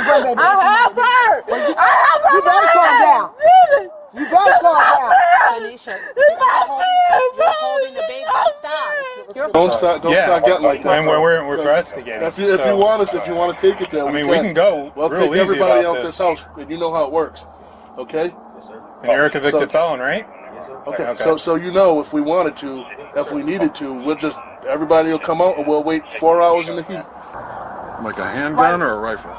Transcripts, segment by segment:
grandbaby. I have her. You better calm down. You better calm down. Tanisha, you're holding the baby. Stop. Don't start getting like that. And we're investigating. If you want to take it there, we can go. We'll real take easy everybody about out this house, and you know how it works. Okay? Yes, sir. And you're a convicted felon, right? Yes, sir. Okay. So you know, if we wanted to, if we needed to, everybody will come out and we'll wait 4 hours in the heat. Like a handgun or a rifle?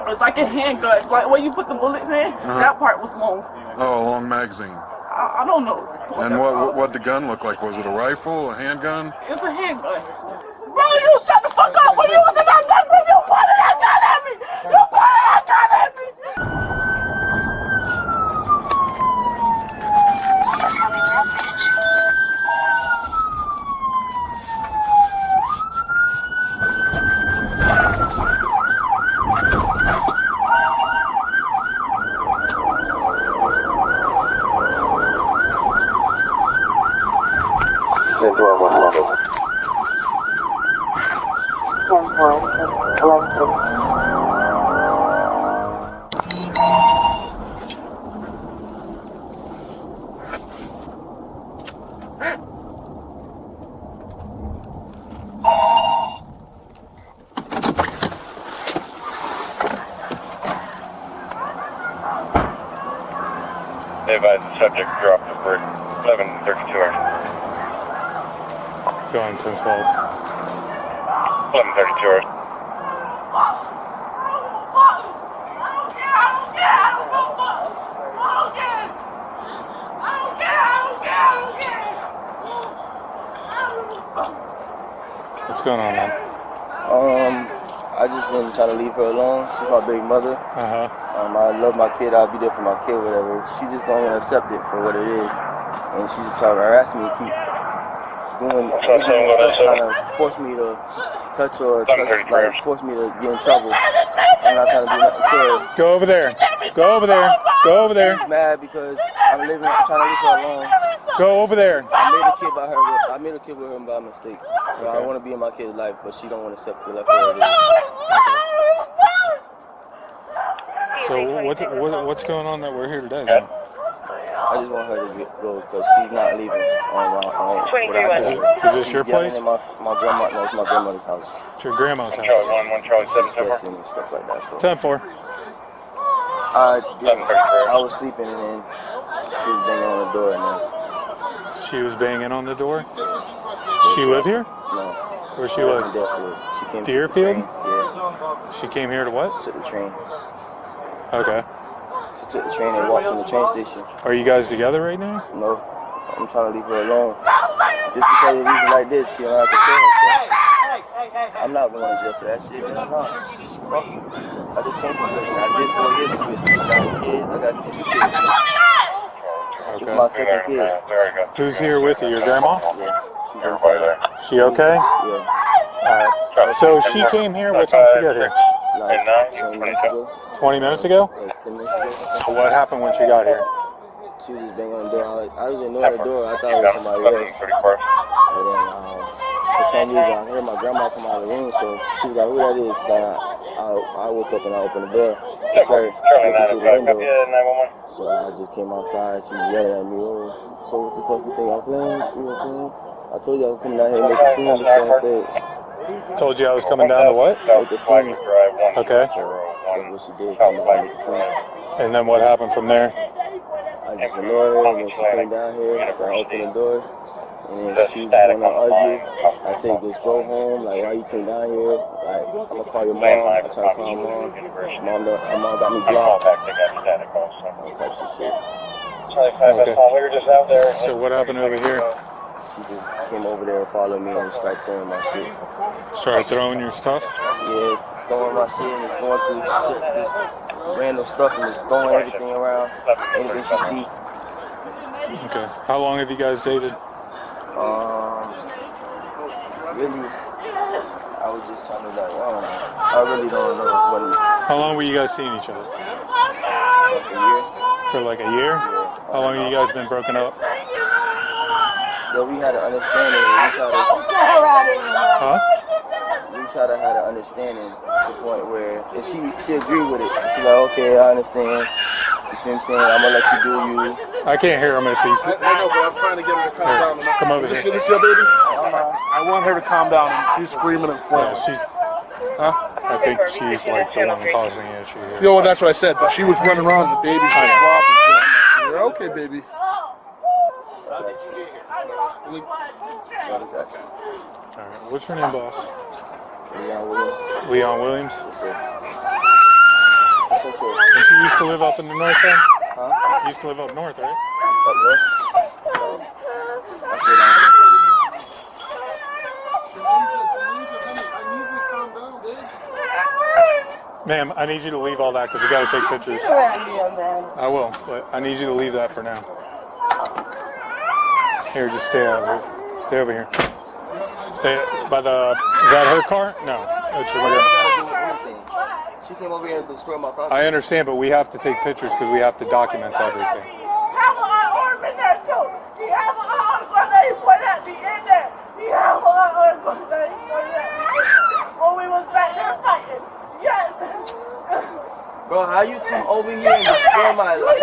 It's like a handgun. Like where you put the bullets in, that part was long. Oh, a long magazine. I don't know. And what the gun look like? Was it a rifle, a handgun? It's a handgun. Bro, you shut the fuck up. When you was in that gun room, you pointed that gun at me. You pointed that gun at me. They advise the subject drop the bird 11:32 hours. Go on, 10-12. 11:32 hours. What's going on, man? I just been trying to leave her alone. She's my big mother. I love my kid. I'll be there for my kid, whatever. She just don't want to accept it for what it is, and she just trying to harass me, keep doing stuff, trying to force me to touch her, force me to get in trouble. I'm not trying to do nothing to her. Go over there. Go over there. Go over there. She's mad because I'm trying to leave her alone. Go over there. I made a kid with her by mistake. So I want to be in my kid's life, but she don't want to accept the life where it is. So what's going on that we're here today, then? I just want her to go because she's not leaving on without her. Is this your place? My grandma, no, it's my grandmother's house. It's your grandma's house. Charlie 1, Charlie 7, Stressing and stuff like that. So 10-4. I was sleeping and then she was banging on the door and then. She was banging on the door? She live here? No. Where she live? She came Deerfield? To the train. Yeah. She came here to what? To the train. Okay. She took the train and walked from the train station. Are you guys together right now? No. I'm trying to leave her alone. Just because of a reason like this, she don't have to control herself. I'm not going to jail for that shit, man. I'm not. Fuck. I just came from prison. I did 4 years in prison. I got 2 kids. Okay. It's my second kid. Who's here with you? Your grandma? Yeah. Everybody there. She okay? Yeah. Alright. So she came here, what time did she get here? Like 20 minutes ago. 20 minutes ago? Like 10 minutes ago. So what happened when she got here? She was just banging on the door. I was ignoring the door. I thought it was somebody else. And then for some reason I heard my grandma come out of the room, so she was like, who that is? So I woke up and I opened the door. It's her looking through the window. So I just came outside. She yelling at me, oh, so what the fuck you think I'm playing? You know what I'm saying? I told you I was coming down here and make a scene. This kind of thing. Told you I was coming down to what? Make a scene. Okay. That's what she did. Come down and make a scene. And then what happened from there? I just ignored her, and then she came down here, I opened the door, and then she was going to argue. I said, just go home, like, why you came down here? Like, I'm going to call your mom. I tried to call my mom. My mom got me blocked. All types of shit. Okay. So what happened over here? She just came over there and followed me and started throwing my shit. Started throwing your stuff? Yeah, throwing my shit and just going through shit, just random stuff and just throwing everything around, anything she see. Okay. How long have you guys dated? Really, I was just trying to like, I don't know. I really don't know when. How long were you guys seeing each other? Like a year. For like a year? Yeah. How long have you guys been broken up? But we had an understanding. We tried to. Huh? We try to have an understanding to the point where, and she agreed with it. She's like, okay, I understand. You see what I'm saying? I'm gonna let you do you. I can't hear him if he's. I know, but I'm trying to get her to calm down. Come over here. Is this your baby? I want her to calm down, and she's screaming and flailing. She's. Huh? I think she's like the one causing the issue here. You know, that's what I said, but she was running around and the baby's just flopping. You're okay, baby. Alright, what's her name, boss? Leon Williams. Leon Williams? Yes, sir. And she used to live up in the north end? Huh? She used to live up north, right? Up north? Ma'am, I need you to leave all that because we got to take pictures. Get around here, man. I will, but I need you to leave that for now. Here, just stay out here. Stay over here. Stay by the. Is that her car? No. That's your mother. She came over here to destroy my property. I understand, but we have to take pictures because we have to document everything. Have an arm in there too. He have an arm that he put at the end there. He have an arm that he put at the end when we was back there fighting. Yes. Bro, how you come over here and destroy my life?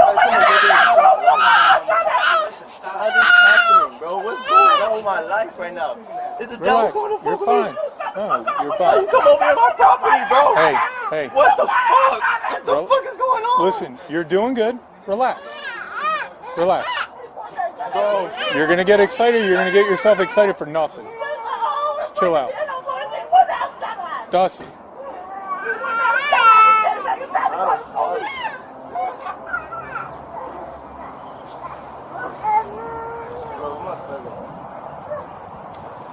How this happening, bro? What's going on with my life right now? Is the devil going to fuck with me? You're fine. No, you're How fine. you come over here in my property, bro? Hey. What the fuck? What the Bro, fuck is going on? Listen, you're doing good. Relax. Relax. Bro, you're going to get excited. You're going to get yourself excited for nothing. Just chill out. Dusty.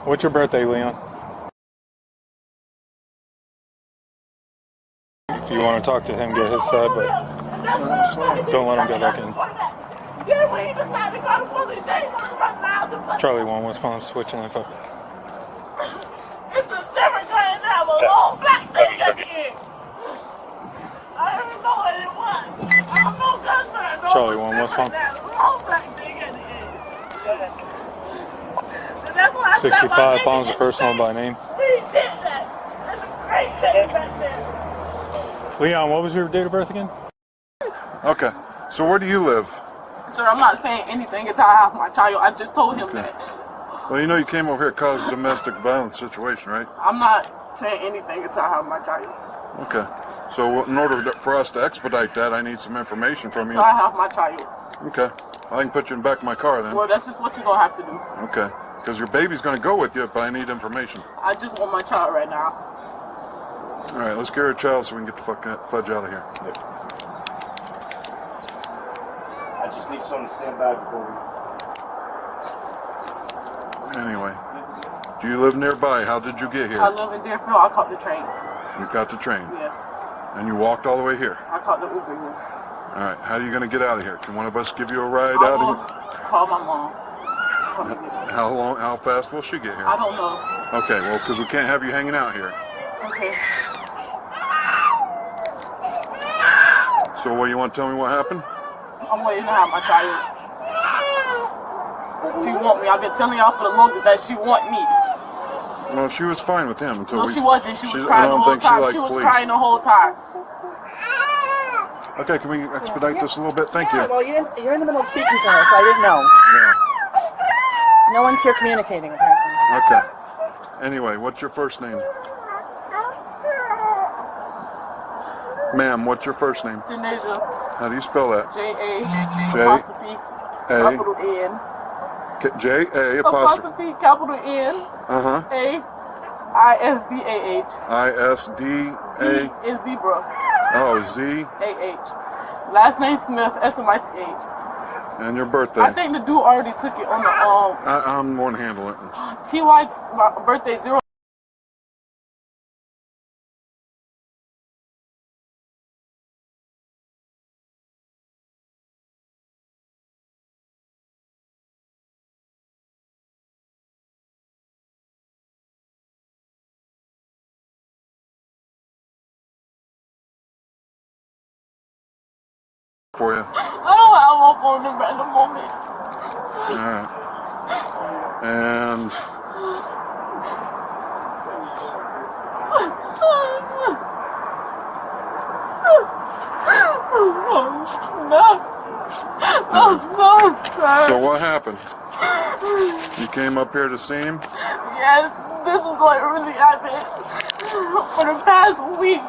What's your birthday, Leon? If you want to talk to him, get his side, but don't let him get back in. Charlie 1, West Palm, switching life up. It's a different kind of have a long black thing at the end. I don't even know what it was. I don't know gunman. Charlie 1, West Palm. Long black thing at the end. 65 pounds of personal by name. We did that. That's a great thing back there. Leon, what was your date of birth again? Okay. So where do you live? Sir, I'm not saying anything until I have my child. I just told him that. Well, you know you came over here to cause a domestic violence situation, right? I'm not saying anything until I have my child. Okay. So in order for us to expedite that, I need some information from you. So I have my child. Okay. I can put you in the back of my car then. Well, that's just what you're going to have to do. Okay. Because your baby's going to go with you, but I need information. I just want my child right now. All right, let's get her a child so we can get the fudge out of here. I just need someone to stand by before we... Anyway, do you live nearby? How did you get here? I live in Deerfield. I caught the train. You got the train. Yes. And you walked all the way here. I caught the Uber here. All right, how are you going to get out of here? Can one of us give you a ride I out will of here? call my mom. Come and get me. How fast will she get here? I don't know. Okay, well, because we can't have you hanging out here. Okay. So what, you want to tell me what happened? I'm waiting to have my child. She want me. I've been telling y'all for the longest that she want me. No, she was fine with him until No, we... she wasn't. She was I crying the don't whole think she time. liked She was police. crying the whole time. Okay, can we expedite this a little bit? Thank you. Well, you're in the middle of speaking to her, so I didn't know. Yeah. No one's here communicating, apparently. Okay. Anyway, what's your first name? Ma'am, what's your first name? Janasia. How do you spell that? J-A. J- Apostrophe. A. Capital N. J-A apostrophe. Apostrophe. Capital N. Uh-huh. A. I-S-Z-A-H. I-S-D-A. Z is zebra. Oh, Z. A-H. Last name Smith. S-M-I-T-H. And your birthday. I think the dude already took it on the I'm going to handle it. T.Y.'s my birthday 0. For you. I don't have my phone number at the moment. Alright. And No. I'm so sorry. So what happened? You came up here to see him? Yes, this is what really happened. For the past week,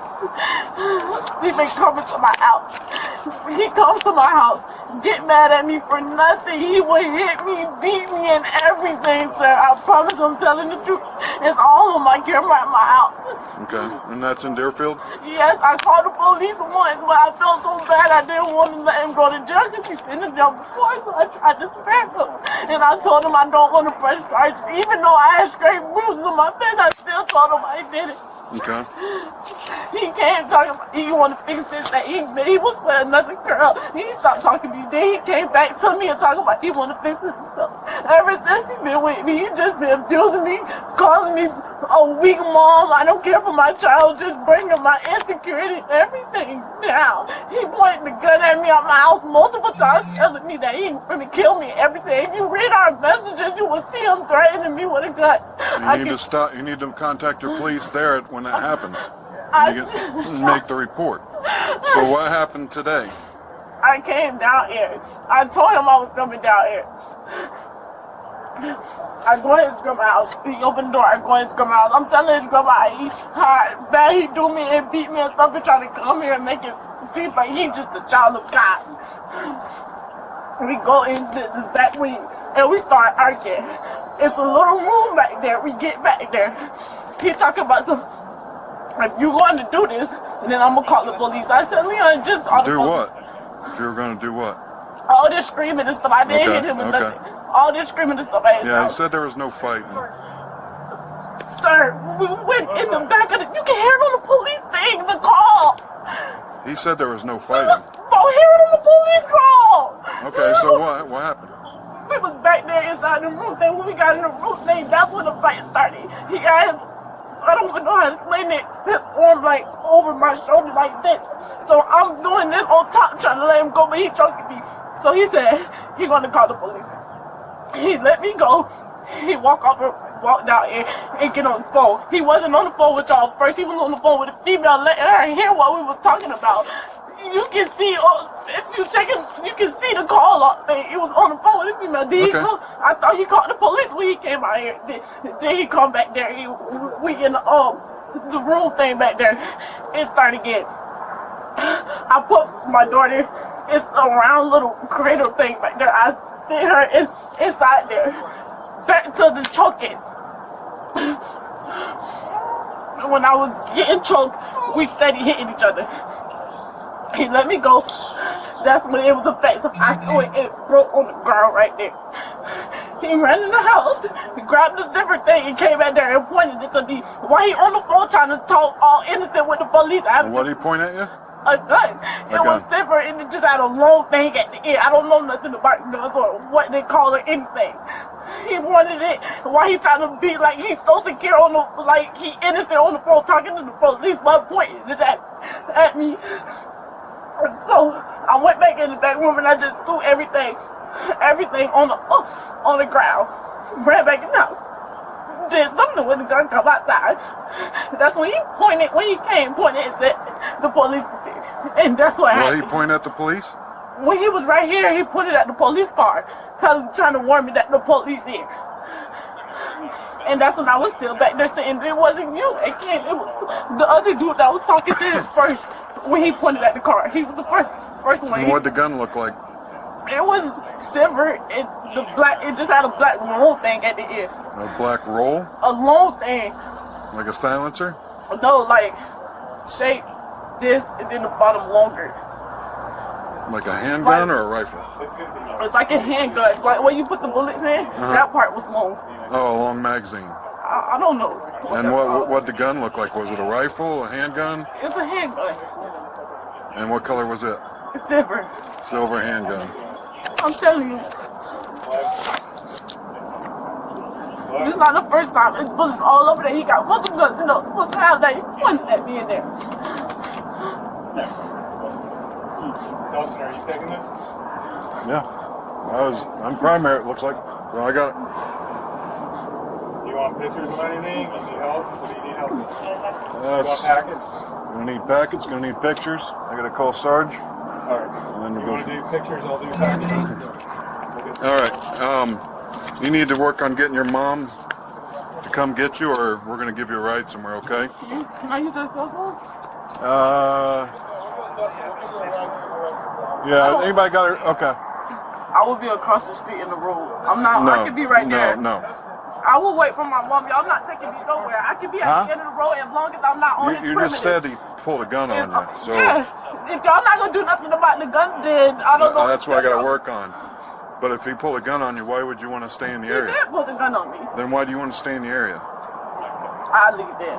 he's been coming to my house. He comes to my house, get mad at me for nothing. He would hit me, beat me, and everything, sir. I promise I'm telling the truth. It's all on my camera at my house. Okay, and that's in Deerfield? Yes, I called the police once, but I felt so bad I didn't want to let him go to jail because he's been in jail before, so I tried to spare him. And I told him I don't want to press charges. Even though I had straight bruises on my face, I still told him I did it. Okay. He came talking about he want to fix this, that he was with another girl. He stopped talking to me. Then he came back to me and talking about he want to fix this and stuff. Ever since he been with me, he just been abusing me, calling me a weak mom. I don't care for my child, just bringing my insecurity and everything down. He pointed the gun at me at my house multiple times, telling me that he going to kill me and everything. If you read our messages, you will see him threatening me with a gun. You need to stop. You need to contact your police there when that happens. You can make the report. So what happened today? I came down here. I told him I was coming down here. I go in his grandma's house. He opened the door. I go in his grandma's house. I'm telling his grandma how bad he do me and beat me and stuff and trying to come here and make it seem like he's just a child of God. We go in the back wing and we start arguing. It's a little room back there. We get back there. He talking about some, if you're going to do this, then I'm going to call the police. I said, Leon, just call the police. Do what? If you were going to do what? All this screaming and stuff. I didn't hit him with nothing. All this screaming and stuff. Yeah, he said there was no fighting. Sir, we went in the back of the, you can hear it on the police thing, the call. He said there was no fighting. Don't hear it on the police call. Okay, so what happened? We was back there inside the room thing. When we got in the room thing, that's when the fight started. He had, I don't even know how to explain it, his arm like over my shoulder like this. So I'm doing this on top trying to let him go, but he choking me. So he said he gonna call the police. He let me go. He walked out here and get on the phone. He wasn't on the phone with y'all first. He was on the phone with a female, letting her hear what we was talking about. You can see, if you check it, you can see the call up thing. He was on the phone with a female. I thought he called the police when he came out here. Then he come back there. We in the room thing back there. It started again. I put my daughter, it's a round little cradle thing back there. I sit her inside there. Back to the choking. When I was getting choked, we steady hitting each other. He let me go. That's when it was a fact. I threw it, it broke on the ground right there. He ran in the house, he grabbed the zipper thing and came back there and pointed it to me. While he on the phone trying to talk all innocent with the police. What did he point at you? A gun. It was zipper and it just had a long thing at the end. I don't know nothing about guns or what they call it, anything. He wanted it while he trying to be like he's so secure on the, like he innocent on the phone talking to the police, but pointing it at me. So I went back in the back room and I just threw everything on the ground. Ran back in the house. Did something with the gun, come outside. That's when he came pointed at the police. And that's what happened. He pointed at the police? When he was right here, he pointed at the police car, trying to warn me that the police here. And that's when I was still back there saying it wasn't you. It was the other dude that was talking to him first when he pointed at the car. He was the first one. And what did the gun look like? It was silver and the black. It just had a black long thing at the end. A black roll? A long thing. Like a silencer? No, like shape this and then the bottom longer. Like a handgun or a rifle? It's like a handgun. Like where you put the bullets in. That part was long. Oh, a long magazine. I don't know. And what the gun look like? Was it a rifle, a handgun? It's a handgun. And what color was it? Silver. Silver handgun. I'm telling you. This is not the first time. It's bullets all over there. He got multiple guns and those supposed to have that. He pointed at me in there. Dawson, are you taking this? Yeah. I'm primary, it looks like. Well, I got it. You want pictures of anything? You need help? What do you need help with? You want Yes. packets? Gonna need packets, gonna need pictures. I gotta call Sarge. And then You we'll want go. to do pictures? I'll do packages. All right. You need to work on getting your mom to come get you, or we're going to give you a ride somewhere, okay? Can I use that cell phone? Yeah, anybody got her? Okay. I will be across the street in the road. I'm not. I could be right there. No. I will wait for my mom. Y'all not taking me nowhere. I can be at the end of the road as long as I'm not on his You premises. just said he pulled a gun on you, so Yes. If y'all not gonna do nothing about the gun, then I don't know. that's what I got to work on. But if he pulled a gun on you, why would you want to stay in the He area? did pull the gun on me. Then why do you want to stay in the area? I'll leave there.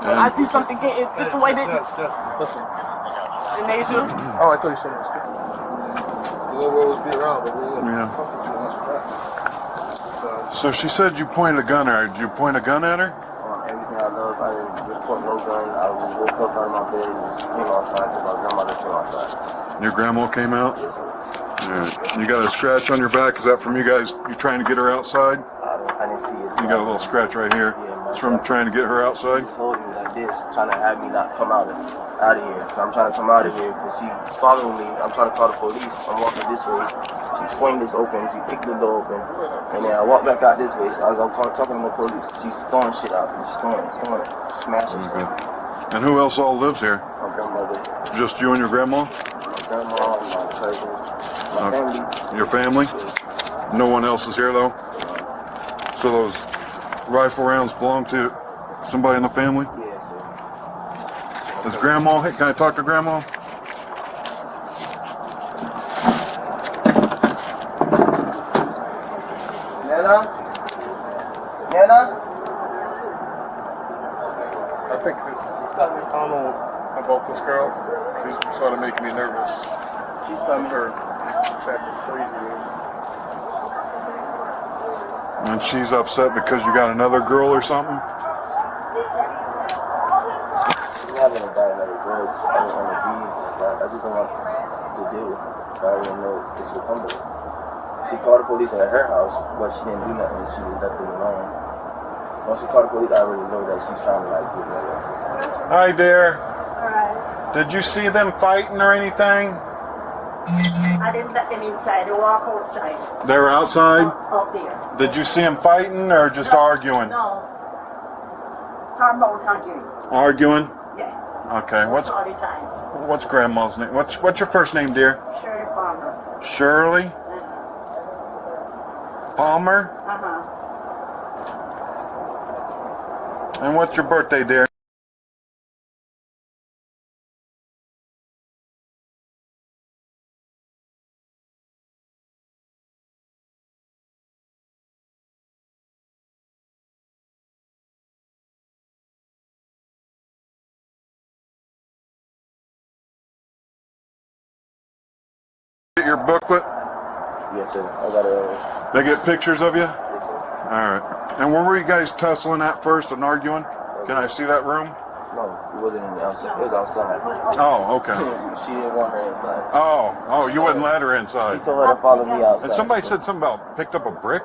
When I see something getting situated Listen. in Asia, Oh, I thought you said it was good. We'll always be around, but we'll Yeah. fuck with you once we're back. So she said you pointed a gun at her. Did you point a gun at her? Everything I love, I didn't report no gun. I woke up out of my bed and just came outside because my grandmother came outside. Your grandma came out? Yes, sir. Yeah. You got a scratch on your back? Is that from you guys? You trying to get her outside? I didn't see it. You got a little scratch right here. It's from trying to get her outside? She told me like this, trying to have me not come out of here. So I'm trying to come out of here because she following me. I'm trying to call the police. I'm walking this way. She slammed this open. She kicked the door open. And then I walked back out this way. So I was talking to the police. She's throwing shit out. She's throwing it, smashing stuff. And who else all lives here? My grandmother, Just you and your grandma? my grandma, my cousin, my family. Your family? No one else is here though? So those rifle rounds belong to somebody in the family? Yeah, sir. Is grandma, hey, can I talk to grandma? Nana? I think this, I don't know about this girl. She's sort of making me nervous. She's coming. Her, she's acting crazy. And she's upset because you got another girl or something? We haven't got another girl. I don't want to be. I just don't want to deal with it. I already know this will come to it. She called the police at her house, but she didn't do nothing. She left them alone. Once she called the police, I already know that she's trying to like get me arrested. Hi, dear. Did you see them fighting or anything? I didn't let them inside. They walk outside. They were outside? Out there. Did you see them fighting or just arguing? No. How about arguing? Arguing? Yeah. Okay. That's all the time. What's grandma's name? What's your first name, dear? Shirley Palmer. Shirley Palmer? Uh-huh. And what's your birthday, dear? Get your booklet? Yes, sir. I got a. They get pictures of you? Yes, sir. All right. And where were you guys tussling at first and arguing? Can I see that room? No, it wasn't in the outside. It was outside. Oh, okay. She didn't want her inside. Oh, you wouldn't let her She inside. told her to follow me outside. And somebody said something about picked up a brick?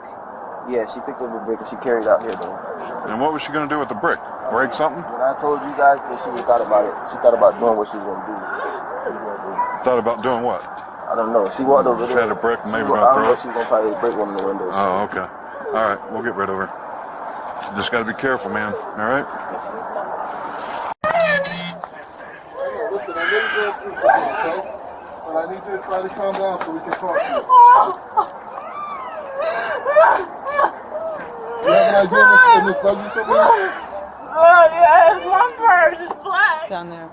Yeah, she picked up a brick and she carried it out here though. And what was she going to do with the brick? Break something? When I told you guys that she thought about it, she thought about doing what she was gonna do. Thought about doing what? I don't know. She walked over She there. had a brick, maybe I gonna don't throw know it? if she was gonna probably break one of the windows. Oh, okay. All right, we'll get rid of her. Just got to be careful, man. All right? Listen, I know you're going through something, okay? But I need you to try to calm down so we can talk to you. You have an idea in this buggy somewhere? oh yes, my purse is black. Down there.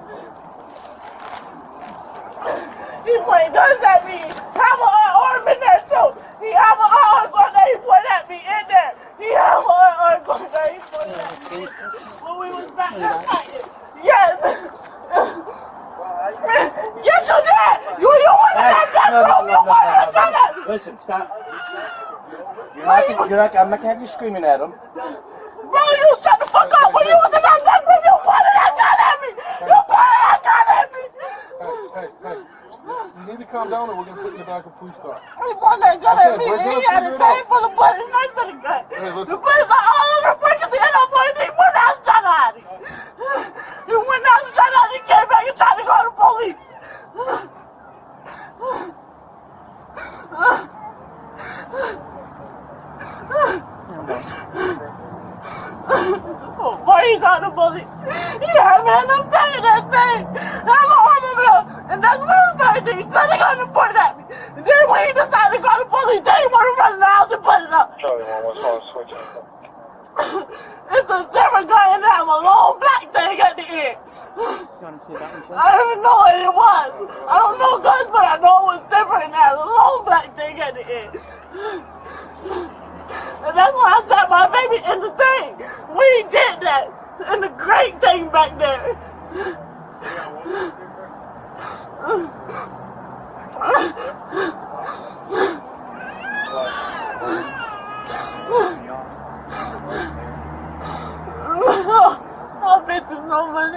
He pointed guns at me. Have an arm in there too. He have an arm gun that he pointed at me in there. He have an arm gun that he pointed at me when we was back there fighting. Yes. Yes, you did. You wanted that gun, bro. You wanted that gun at me. Listen, stop. I'm not gonna have you screaming at him. Bro, you shut the fuck up. When you was in that gun room, you pointed that gun at me. You pointed that gun at me. Hey. You need to calm down or we're going to put you in the back of a police car. He pointed that gun at me. we're gonna He had a figure it bag out. full of bullets next to the gun. Hey, listen. The bullets are all over the breakers. He ended up pointing. He went out and shot at him. He went out and shot at him. He came back and tried to call the police. he took the gun and pointed at me. And then when he decided to call the police, they didn't want to run in the house and put it up. Charlie 1-1, switch. It's a silver gun and it have a long black thing at the end. You want to see that one too? I don't even know what it was. I don't know guns, but I know it was silver and it had a long black thing at the end. And that's why I stabbed my baby in the thing. We did that. In the great thing back there. I've been through so much.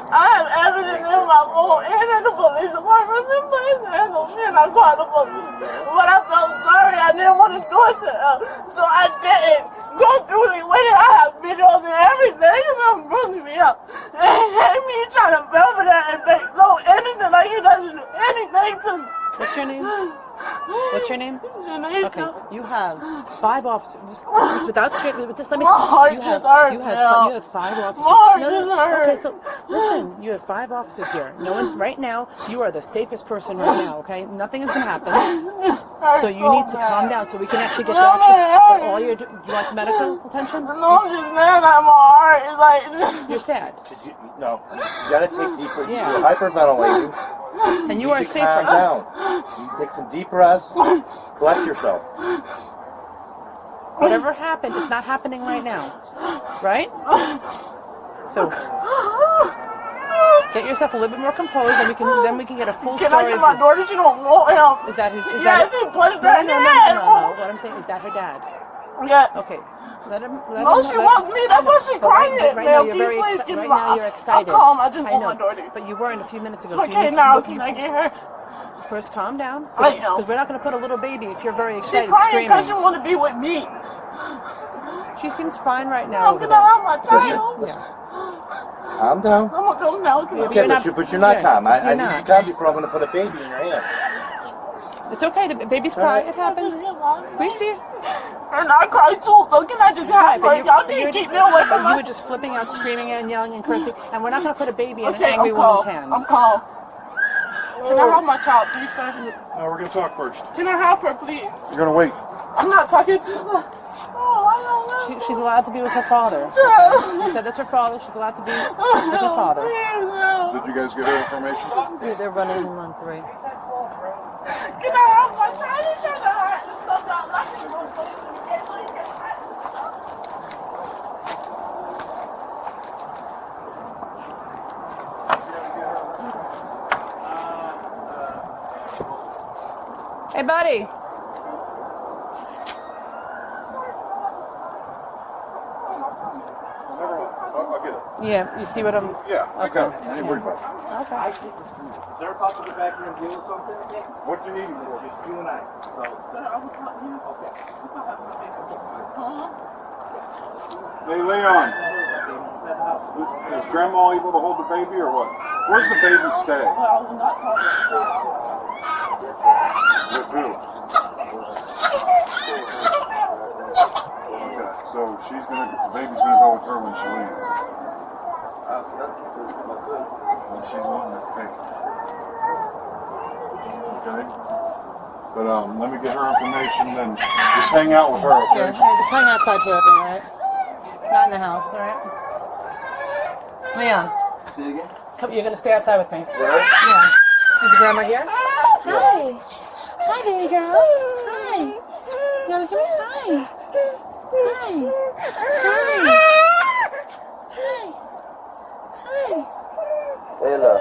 I have evidence in my phone and in the police department. And I called the police. But I felt sorry. I didn't want to do it to her. So I didn't go through the way. I have videos and everything. And I'm bringing me up. And me trying to velvet that and make so innocent like he doesn't do anything to me. What's your name? What's your name? Janine. Okay, you have 5 officers. Just without script, just let me. My heart just hurt you now. have 5 officers. My heart just hurt. Okay, so listen, you have 5 officers here. No one right now. You are the safest person right now. Okay, nothing is gonna happen. So you need to calm down so we can actually get the action. All your, do you want medical attention? No, I'm just saying that my heart is like. You're sad. No, you gotta take deep breaths. Yeah. You're hyperventilating. And you are safe calm right now. down. You take some deep breaths. Collect yourself. Whatever happened, it's not happening right now, right? So get yourself a little bit more composed, and then we can get a full story. Can I get my daughter? She don't know him. Is that his? Is yes, that he punched her in the no. head. What I'm saying is that her dad. Yes. Okay. Let him. No, she wants me. That's why she crying. Right now, you're very excited. Right now, you're excited. I'm calm. I just I want know, my daughter. but you weren't a few minutes ago. So Okay, now can I get her? First, calm down. I am. Because we're not going to put a little baby if you're very She excited, crying screaming. because she want to be with me. She seems fine right now. I'm gonna have my child. Yeah. Calm down. I'm gonna go now. Can I Okay, but you're not calm. I need not. you calm before I'm gonna put a baby in your hand. It's okay. The baby's cry. It happens. We see. And I cry too, so can I just have her? Y'all can keep me away from You my were just flipping out, screaming and yelling and cursing, and we're not going to put a baby in Okay, an angry I'm calm. woman's hands. I'm calm. Can I have my child, please, sir? No, we're going to talk first. Can I have her, please? You're going to wait. I'm not talking to her. Oh, I don't know. She's allowed to be with her father. Sure. She said that's her father. She's allowed to be with her father. Did you guys get her information? They're running him on 3. Can I have my child? It's just a heart. It's so not lucky. Hey, buddy. I'll get it. Yeah, you see what I'm... Yeah, I got it. I ain't worried about it. Okay. Is there a possible to get back here and deal with something? What do you need? Just you and I. So, Hey, Leon. Is Grandma able to hold the baby or what? Where's the baby stay? With who? Okay, so the baby's gonna go with her when she leaves. And she's wanting to take it. Okay? But let me get her information and just hang out with her, okay? Yeah, just hang outside for a bit, alright? Not in the house, alright? Leon. say it again? Come, you're gonna stay outside with me. Where? Yeah. Is your grandma here? Hi. Hi, baby girl. Hi. You wanna come here? Hi. Hi. Hi. Hi. Hi. Hey, look.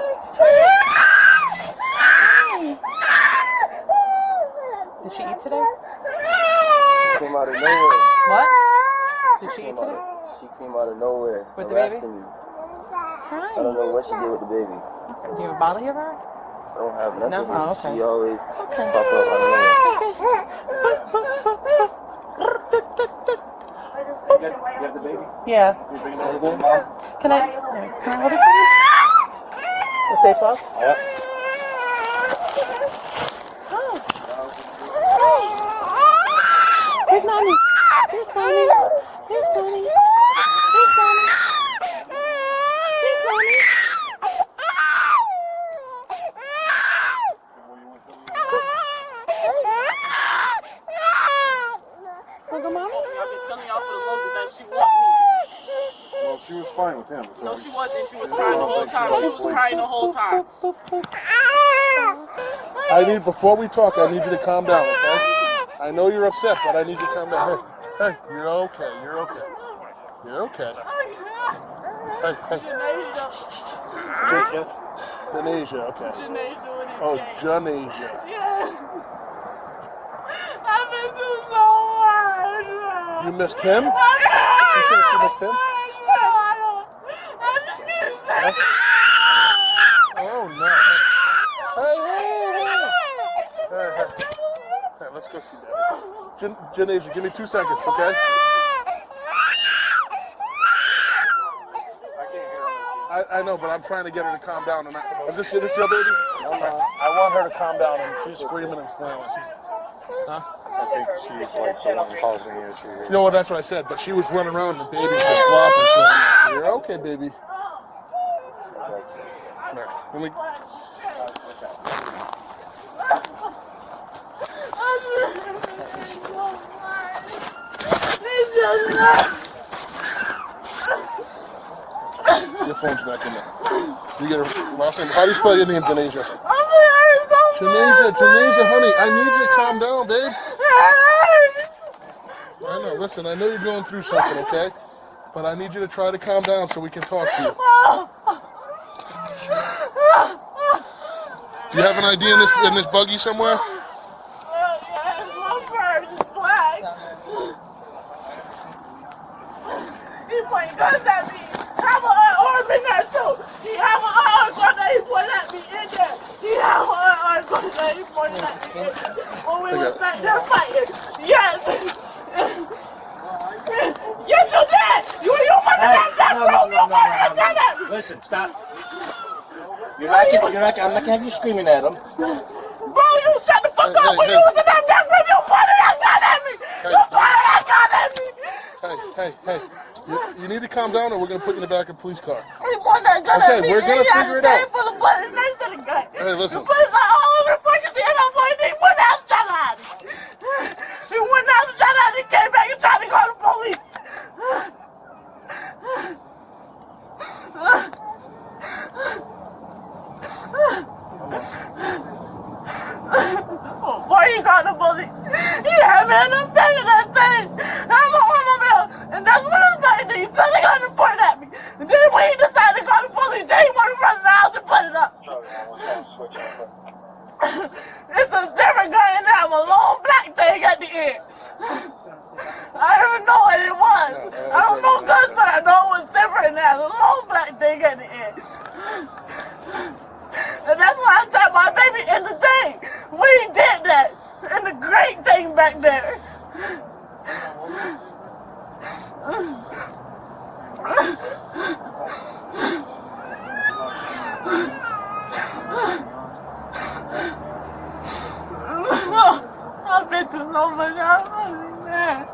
Did she eat today? She came out of nowhere. What? Did she eat today? She came out of nowhere. With the baby? Me. Hi. I don't know what she did with the baby. Okay. Do you have a bottle here for her? don't have nothing. No? Oh, okay. She always pop up. I don't know. You have the baby? Yeah. You're bringing over the baby? Can I hold it for you? Will stay soft? Yep. Here's mommy. Here's mommy. Here's mommy. Here's mommy. Here's mommy. Wanna go, mommy? I've been telling y'all for the longest that she want me. Well, she was fine with him. No, she wasn't. She was crying the whole time. She was crying the whole time. Before we talk, I need you to calm down, okay? I know you're upset, but I need you to calm down. Hey, you're okay. You're okay. You're okay. Hey. Janasia, okay. Oh, Janasia. Yes. I've been through so much. You missed him? She missed him? Oh, no. Hey, let's go see Daddy. Janasia, give me 2 seconds, okay? I know, but I'm trying to get her to calm down. Is this your baby? No. I want her to calm down, and she's screaming and flailing. I think she's like the one causing the issue here. You know what? That's what I said. But she was running around, and the baby's just flopping. So you're okay, baby. Let me. Your phone's back in there. You get her last name. How do you spell your name, Janasia? Janasia, honey, I need you to calm down, babe. I know, listen, I know you're going through something, okay? But I need you to try to calm down so we can talk to you. Do you have an ID in this buggy somewhere? My purse is black. He pointing guns at me. Have an arm in there too. He have an arm gun that he pointed at me in there. He have an arm gun that he pointed at me in there. When we was back there fighting. Yes. Yes, you did. You mother. Listen, stop. I'm not gonna have you screaming at him. Bro, you shut the fuck up when you was in that bathroom. You pointed that gun at me. You pointed that gun at me. Hey. You need to calm down or we're going to put you in the back of a police car. He pointed that gun at me. Okay, we're going to figure it out. For the buttons next to the gun. Hey, listen. The buttons are all over the fucking scene. I'm pointing. He went out and shot at me. He went out and shot at me. He came back and tried to call the police. Why you call the police? He had me in the back of that thing. I'm a automobile. And that's what I'm fighting. He took the gun and pointed at me. And then when he decided to call the police, then he wanted to run in the house and put it up. It's a different gun and have a long black thing at the end. I don't even know what it was. I don't know guns, but I know it was different and had a long black thing at the end. And that's why I set my baby in the thing. We did that. And the great thing back there. I've been through so much. I'm really mad.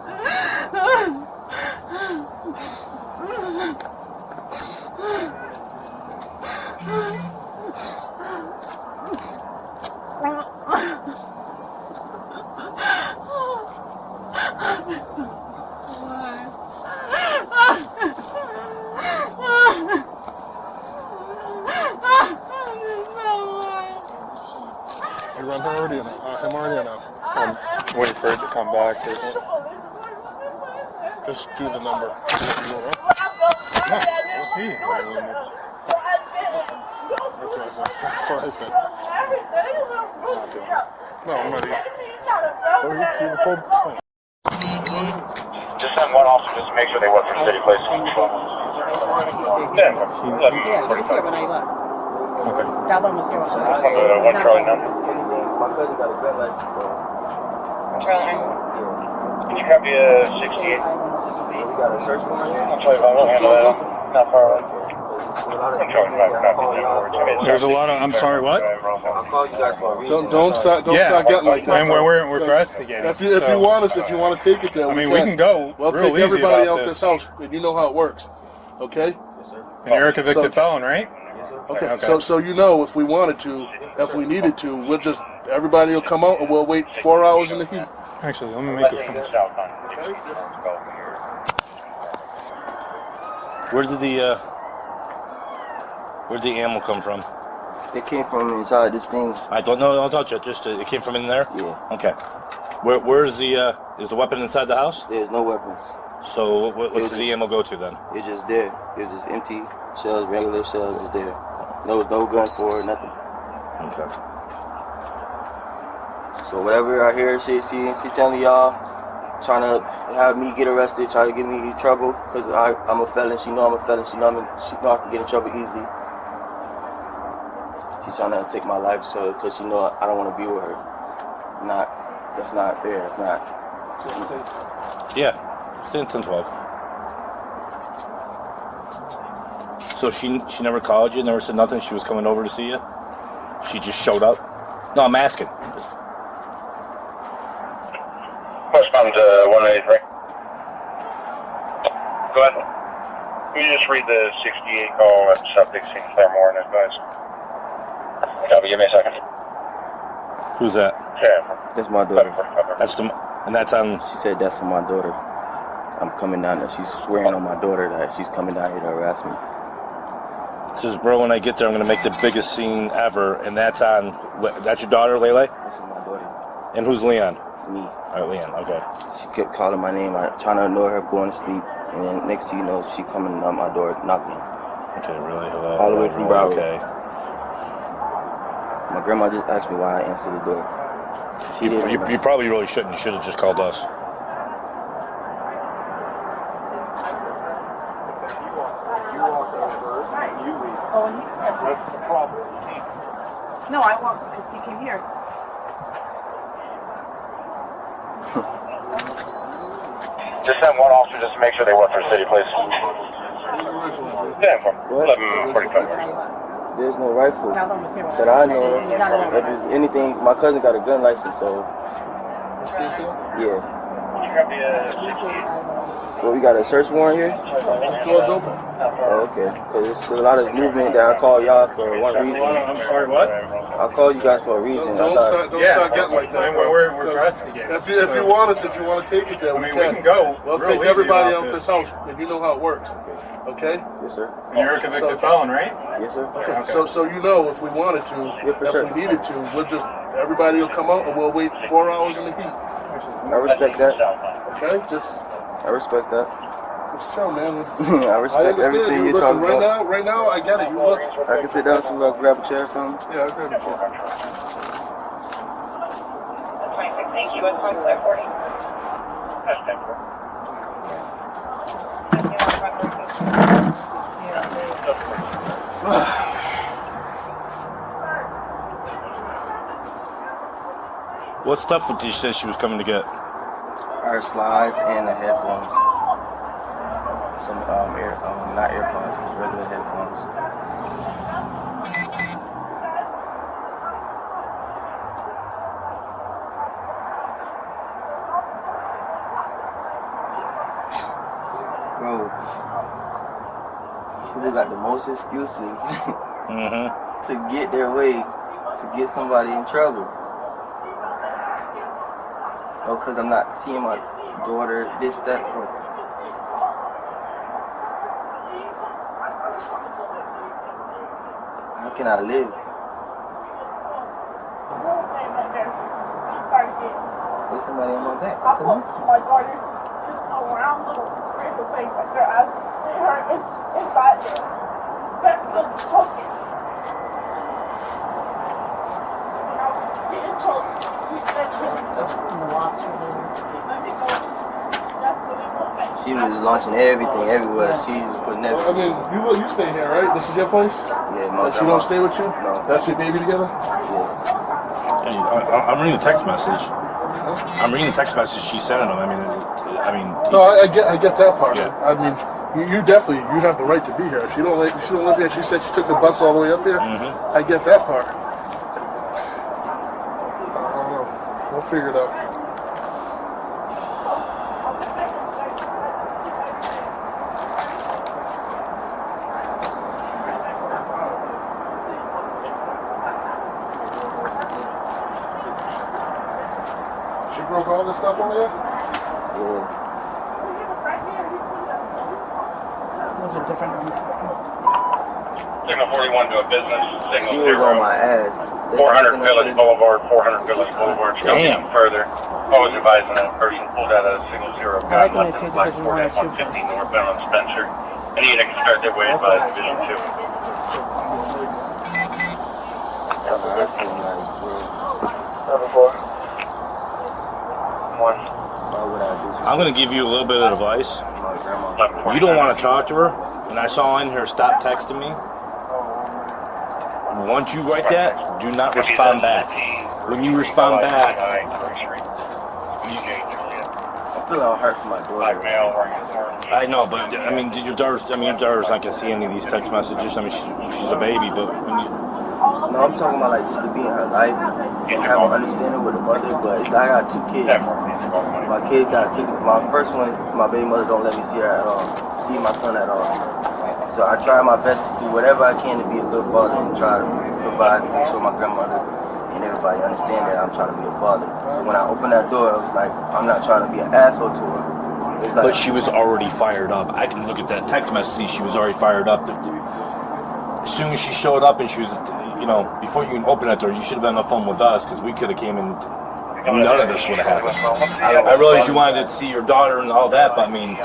You run her already or not? Him already or not? I'm waiting for it to come back. Just do the number. That's what I said. No, I'm not even. Just send one officer just to make sure they work for city police. Yeah, you can see it when I left. Okay. Southern was here. One Charlie now. My cousin got a gun license, so. Charlie. Yeah. Can you copy a 68? So we got a search warrant here. I'll tell you about it. We'll handle that. Not far away. There's a lot of. I'm sorry. What? I'll call you guys for a reason. Don't start getting like that. And we're investigating. If you want to take it there, I mean, we can go. We'll real take easy everybody about out this house, and you know how it works. Okay? Yes, sir. And you're a convicted felon, right? Yes, sir. Okay. So you know, if we wanted to, if we needed to, we'll just everybody will come out and we'll wait 4 hours in the heat. Actually, let me make it from. Where did the ammo come from? It came from inside this thing. I don't know. Don't touch it. Just it came from in there. Yeah. Okay. Where's the? Is the weapon inside the house? There's no weapons. So what's the ammo go to then? It's just there. It was just empty shells, regular shells, just there. There was no gun for it, nothing. Okay. So whatever I hear, she telling y'all, trying to have me get arrested, trying to get me in trouble, because I'm a felon. She know I'm a felon. She know I can get in trouble easily. She's trying to take my life, so because she know I don't want to be with her. That's not fair. That's not. Yeah, stay in 10-12. So she never called you, never said nothing. She was coming over to see you. She just showed up. No, I'm asking. Postponed 183. Go ahead. Can you just read the 68 call at subject scene Claremore and advise? Copy, give me a second. Who's that? Yeah. That's my daughter. That's on. She said that's for my daughter. I'm coming down there. She's swearing on my daughter that she's coming down here to harass me. Says, bro, when I get there, I'm gonna make the biggest scene ever, and that's on. That's your daughter, Lele? This is my daughter. And who's Leon? Me. All right, Leon. Okay. She kept calling my name, trying to ignore her, going to sleep, and then next thing you know, she coming on my door, knocking. Okay, really? Hello. All the way from Broward. Okay. My grandma just asked me why I answered the door. You probably really shouldn't. You should have just called us. That's the problem. No, I walked because he came here. Just send one officer just to make sure they work for the city, please. Yeah, 11:45. There's no rifle that I know of. If it's anything, my cousin got a gun license, so yeah. Well, we got a search warrant here? Doors open. Oh, okay. Because there's a lot of movement that I call y'all for one reason. I'm sorry, what? I called you guys for a reason. Don't start getting like that. I mean, we're investigating. If you want to take it there, I mean, we can go. We'll real take easy everybody about out this house, and you know how it works. Okay? Yes, sir. And you're a convicted felon, right? Yes, sir. Okay. So you know, if we wanted to, if we needed to, everybody will come out and we'll wait 4 hours in the heat. I respect that. Okay? I respect that. Just chill, man. I respect everything you're talking about. Right now, I get it. You look. I can sit down somewhere, grab a chair or something. Yeah, I'll grab a chair. Thank you. I'm 40. What stuff did you say she was coming to get? Our slides and the headphones. Some not AirPods, just regular headphones. Bro, people got the most excuses to get their way, to get somebody in trouble. Oh, because I'm not seeing my daughter, this, that, or... How can I live? There's somebody on my back. I put my daughter just a round little paper thing right there. I see her inside there. Back to choking. I was getting choked. He said, let me go. That's what he looked like. She was launching everything everywhere. She was putting everything. I mean, you stay here, right? This is your place? Yeah, my She don't stay with you? No. That's your baby together? Yes. Hey, I'm reading the text message. I'm reading the text message she's sending him. I mean. No, I get that part. Yeah. I mean, you definitely have the right to be here. She don't live here. She said she took the bus all the way up here. I get that part. I don't know. We'll figure it out. She broke all this stuff over here? Yeah. Those are different ones. Signal 41 to a business. She Signal was on 0. my ass. 400 Village Boulevard, 400 Village Boulevard. Damn. Further. Always advising that person pulled out of signal 0. I like when they left say in Black Division Ford 1 or at 2 150 northbound on Spencer. Any unit can start their way by Division 2. Number 4. 1. I'm going to give you a little bit of advice. You don't want to talk to her, and I saw in her stop texting me. Once you write that, do not respond back. When you respond back, I feel all hurt for my daughter. I know, but I mean, your daughter's not gonna see any of these text messages. I mean, she's a baby, but when you. No, I'm talking about like just to be in her life, have an understanding with the mother. But I got 2 kids. My kids got 2. My first one, my baby mother don't let me see her at all, see my son at all. So I try my best to do whatever I can to be a good father and try to provide for my grandmother and everybody understand that I'm trying to be a father. So when I opened that door, it was like I'm not trying to be an asshole to her. Like, But she was already fired up. I can look at that text message. She was already fired up. As soon as she showed up and she was, before you can open that door, you should have been on the phone with us because we could have came and none of this would have happened. I realized you wanted to see your daughter and all that, but I mean,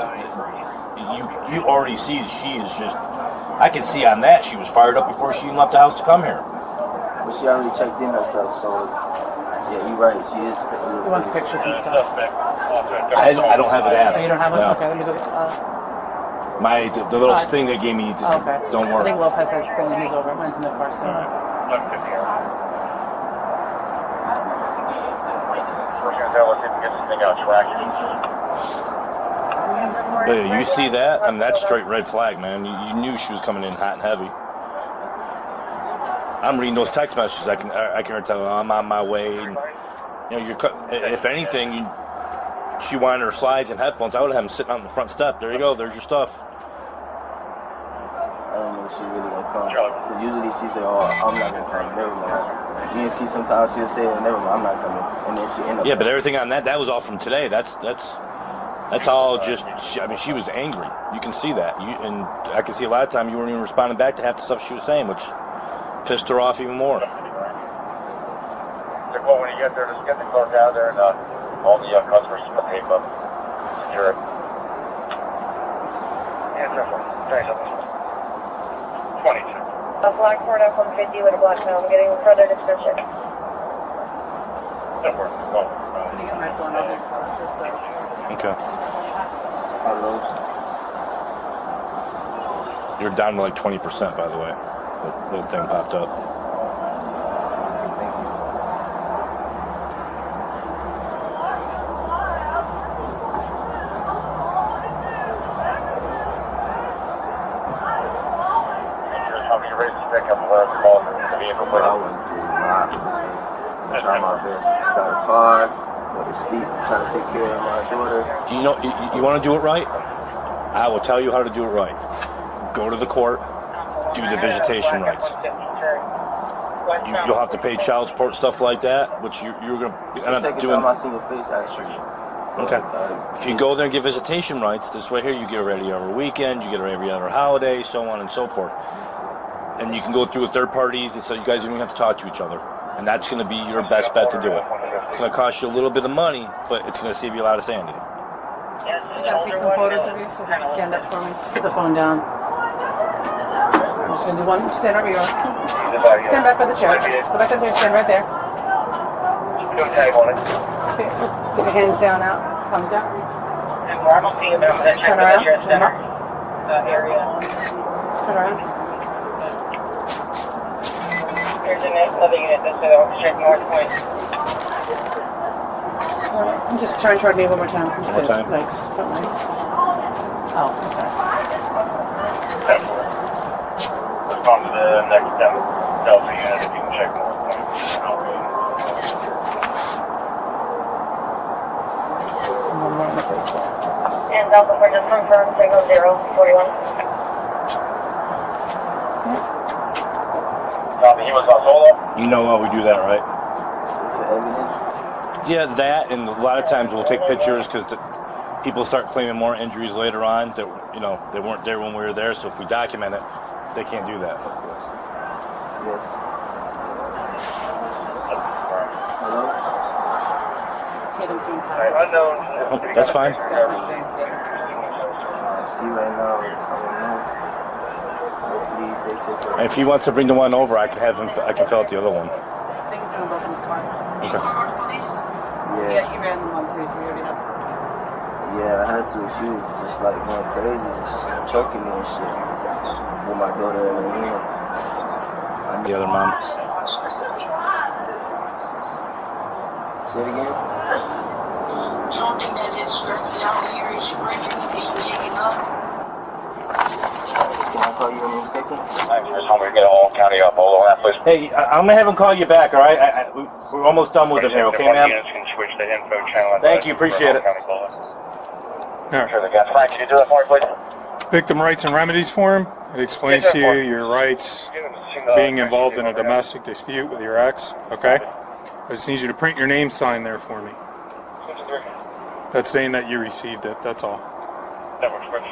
you already see she is just. I can see on that she was fired up before she even left the house to come here. But she already checked in herself, so yeah, you're right. She is. He wants pictures and stuff. I don't have it at. Oh, you don't have one? No. Okay, let me go get. The little thing they gave me. Okay. Don't I worry. think Lopez has bringing his over. Mine's in the car still. But yeah, you see that? I mean, that's straight red flag, man. You knew she was coming in hot and heavy. I'm reading those text messages. I can tell I'm on my way. And, if anything, she wanted her slides and headphones. I would have them sitting on the front step. There you go. There's your stuff. I don't know if she's really gonna come. Because usually she say, "Oh, I'm not gonna come." Never mind. You can see sometimes she'll say, "Never mind, I'm not coming," and then she end up. Yeah, but everything on that was all from today. That's all just. She was angry. You can see that. And I can see a lot of time you weren't even responding back to half the stuff she was saying, which pissed her off even more. Well, when you get there, just get the car down there and all the customers put tape up. Secure it. Yeah, definitely. 22. A black Ford F-150 with a black male. I'm getting further description. That works. Well, Okay. Hello. You're down to like 20%, by the way. The little thing popped up. I try my best. Got a car, go to sleep, try to take care of my daughter. Do you know, you want to do it right? I will tell you how to do it right. Go to the court, do the visitation rights. You'll have to pay child support, stuff like that, which you're going to end up doing. Time I see your face, actually. Okay. If you go there and get visitation rights, this way here you get it every other weekend, you get it every other holiday, so on and so forth. And you can go through a third party, so you guys don't even have to talk to each other. And that's going to be your best bet to do it. It's going to cost you a little bit of money, but it's going to save you a lot of sanity. I gotta take some photos of you so you can stand up for me. Put the phone down. I'm just gonna do one. Stand right where you are. Stand back by the chair. Go back to the chair. Stand right there. Okay. Put your hands down out. Thumbs down. I don't see him out there. Turn around. Center area. Turn around. Here's another unit that's straight north point. I'm just trying toward me one more time. I'm just One more time. legs, front legs. Oh, okay. Let's go on to the next Delta unit if you can check more points. One more in the face. And Delta 4 just confirmed, signal 041. Copy, he was on solo. You know how we do that, right? For evidence. Yeah, that, and a lot of times we'll take pictures because people start claiming more injuries later on that, you know, they weren't there when we were there. So if we document it, they can't do that. Yes. Hello? Unknown. Oh, that's fine. See right now. I don't know. Hopefully they take it. And if he wants to bring the one over, I can have him. I can fill out the other one. I think he's doing both in his car. Okay. Yeah. You ran them on three, so you already have. Yeah, I had to. She was just like going crazy, just choking me and shit. With my daughter in the room. The other mom. Say it again? You don't think that is stressing out here and shrinking and you hanging up? Can I call you in a second? Just home to get a whole county up. Hold on that, please. Hey, I'm gonna have him call you back. All right? We're almost done with him here. Okay, ma'am? Units can switch the info channel. Thank you. Appreciate it. All right. Sure, the gas. Frank, can you do that for me, please? Victim rights and remedies form. It explains to you your rights being involved in a domestic dispute with your ex. Okay? I just need you to print your name sign there for me. That's saying that you received it. That's all. That works, Rich.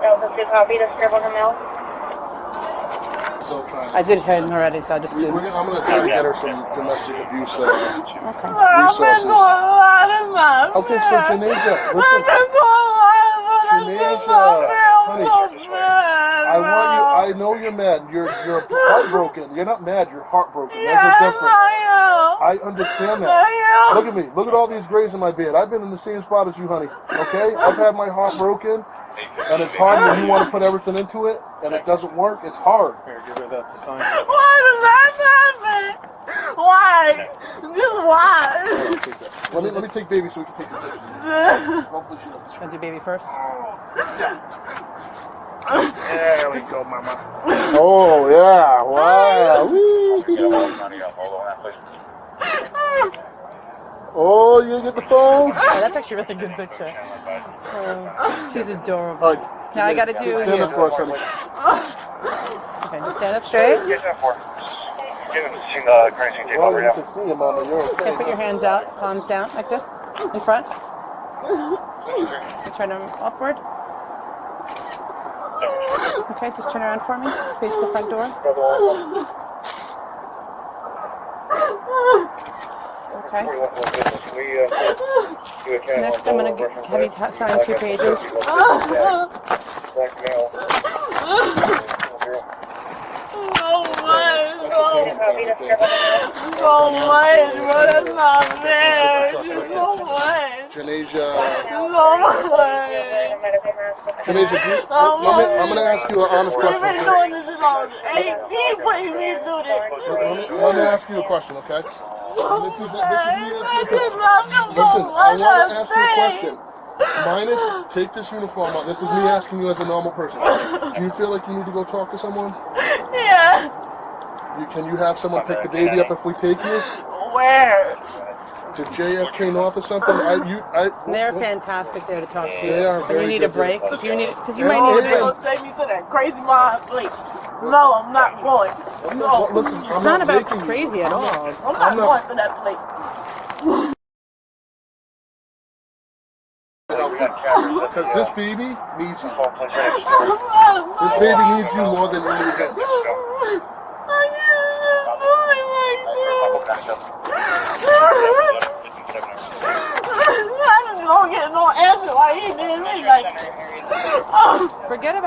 Delta 2 copy, the scribble him out. I did him already, so I just did. I'm going to try to get her some domestic abuse Okay. resources. Okay, so Janasia, listen. Janasia, honey, I know you're mad. You're heartbroken. You're not mad. You're heartbroken. Those are different. I understand that. Look at me. Look at all these grays in my bed. I've been in the same spot as you, honey. Okay? I've had my heart broken, and it's hard when you want to put everything into it, and it doesn't work. It's hard. Here, give her that to sign. Why does that happen? Why? Just why? Let me take baby so we can take the picture. Hopefully she doesn't. Want to do baby first? There we go, mama. Oh, yeah. Wow. Whee. Oh, you get the phone? Oh, that's actually a really good picture. She's adorable. All right. Now I gotta do Stand you. up for us, honey. Okay, just stand up straight. Oh, Oh, you can see him, mama. You're Okay, okay. put your hands out, palms down, like this, in front. Turn them upward. Okay, just turn around for me. Face the front door. Okay. Next, I'm going to have you sign 2 pages. So much, bro. That's not fair. So much. Janasia. So much. Janasia, I'm going to ask you an honest We've question. been doing this since I was 18, putting me through this. Let me ask you a question, okay? This is me asking I you a just question. love you so Listen, I much. want to ask you a question. Minus, take this uniform off. This is me asking you as a normal person. Do you feel like you need to go talk to someone? Yeah. Can you have someone pick the baby up if we take you? Where? To JFK North or something? They're fantastic there to talk to you. They are If very you need a good. break, if you need, because you Yeah, might Oh, need a they break. gonna take me to that crazy mom place. No, I'm not going. No. Listen, It's I'm not about making you. crazy at all. I'm not going to that place. Because this baby needs you. This baby needs you more than anything.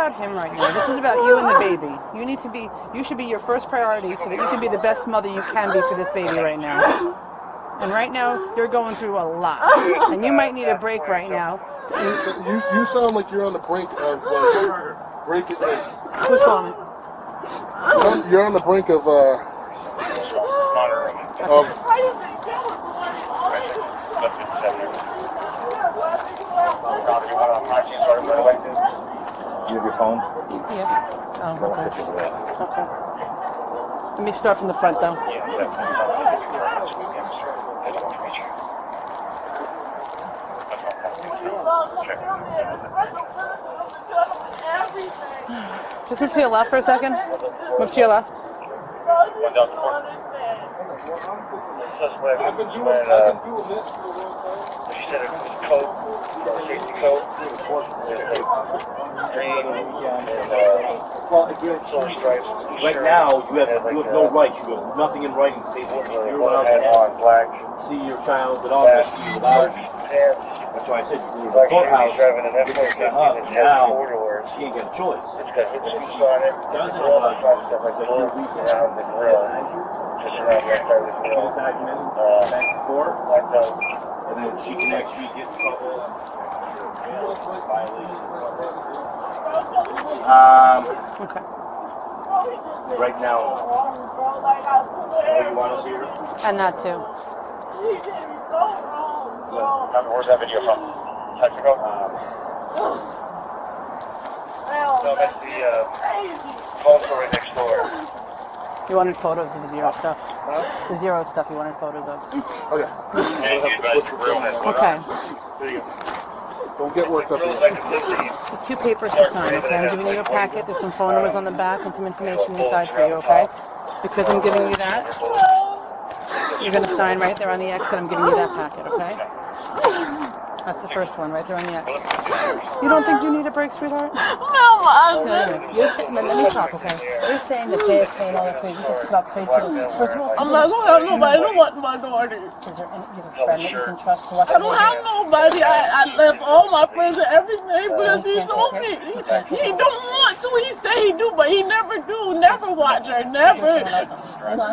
about him right now. This is about you and the baby. You should be your first priority so that you can be the best mother you can be for this baby right now. And right now, you're going through a lot. And you might need a break right now. You sound like you're on the brink of breaking this. Who's calling? You're on the brink of You have your phone? Yeah. Oh, okay. Let me start from the front, though. Just move to your left for a second. Move to your left. Well, right now, you have no rights. You have nothing in writing stating you're allowed to see your child at all. That's why I said you go to the courthouse. Now, she ain't got a choice. If she doesn't allow you, back to court, and then she can actually get in trouble. Okay. Right now, you want to see her? And that too. Where's that video from? Technical? No, that's the phone store right next door. You wanted photos of the zero stuff. Huh? The zero stuff you wanted photos of. Okay. Okay. There you go. Don't get worked up. The 2 papers to sign, okay? I'm giving you a packet. There's some phone numbers on the back and some information inside for you, okay? Because I'm giving you that, you're going to sign right there on the X that I'm giving you that packet, okay? That's the first one, right there on the X. You don't think you need a break, sweetheart? No, Mom. No. You're saying, let me talk, okay? You're saying that JFK and all that crazy stuff about crazy people. First of all, I'm not gonna have nobody to watch my daughter. Is there any, you have a friend that you can trust to watch I don't have nobody. I left all my friends and everything because he told me he don't want to. He say he do, but he never do. Never watch her. Never.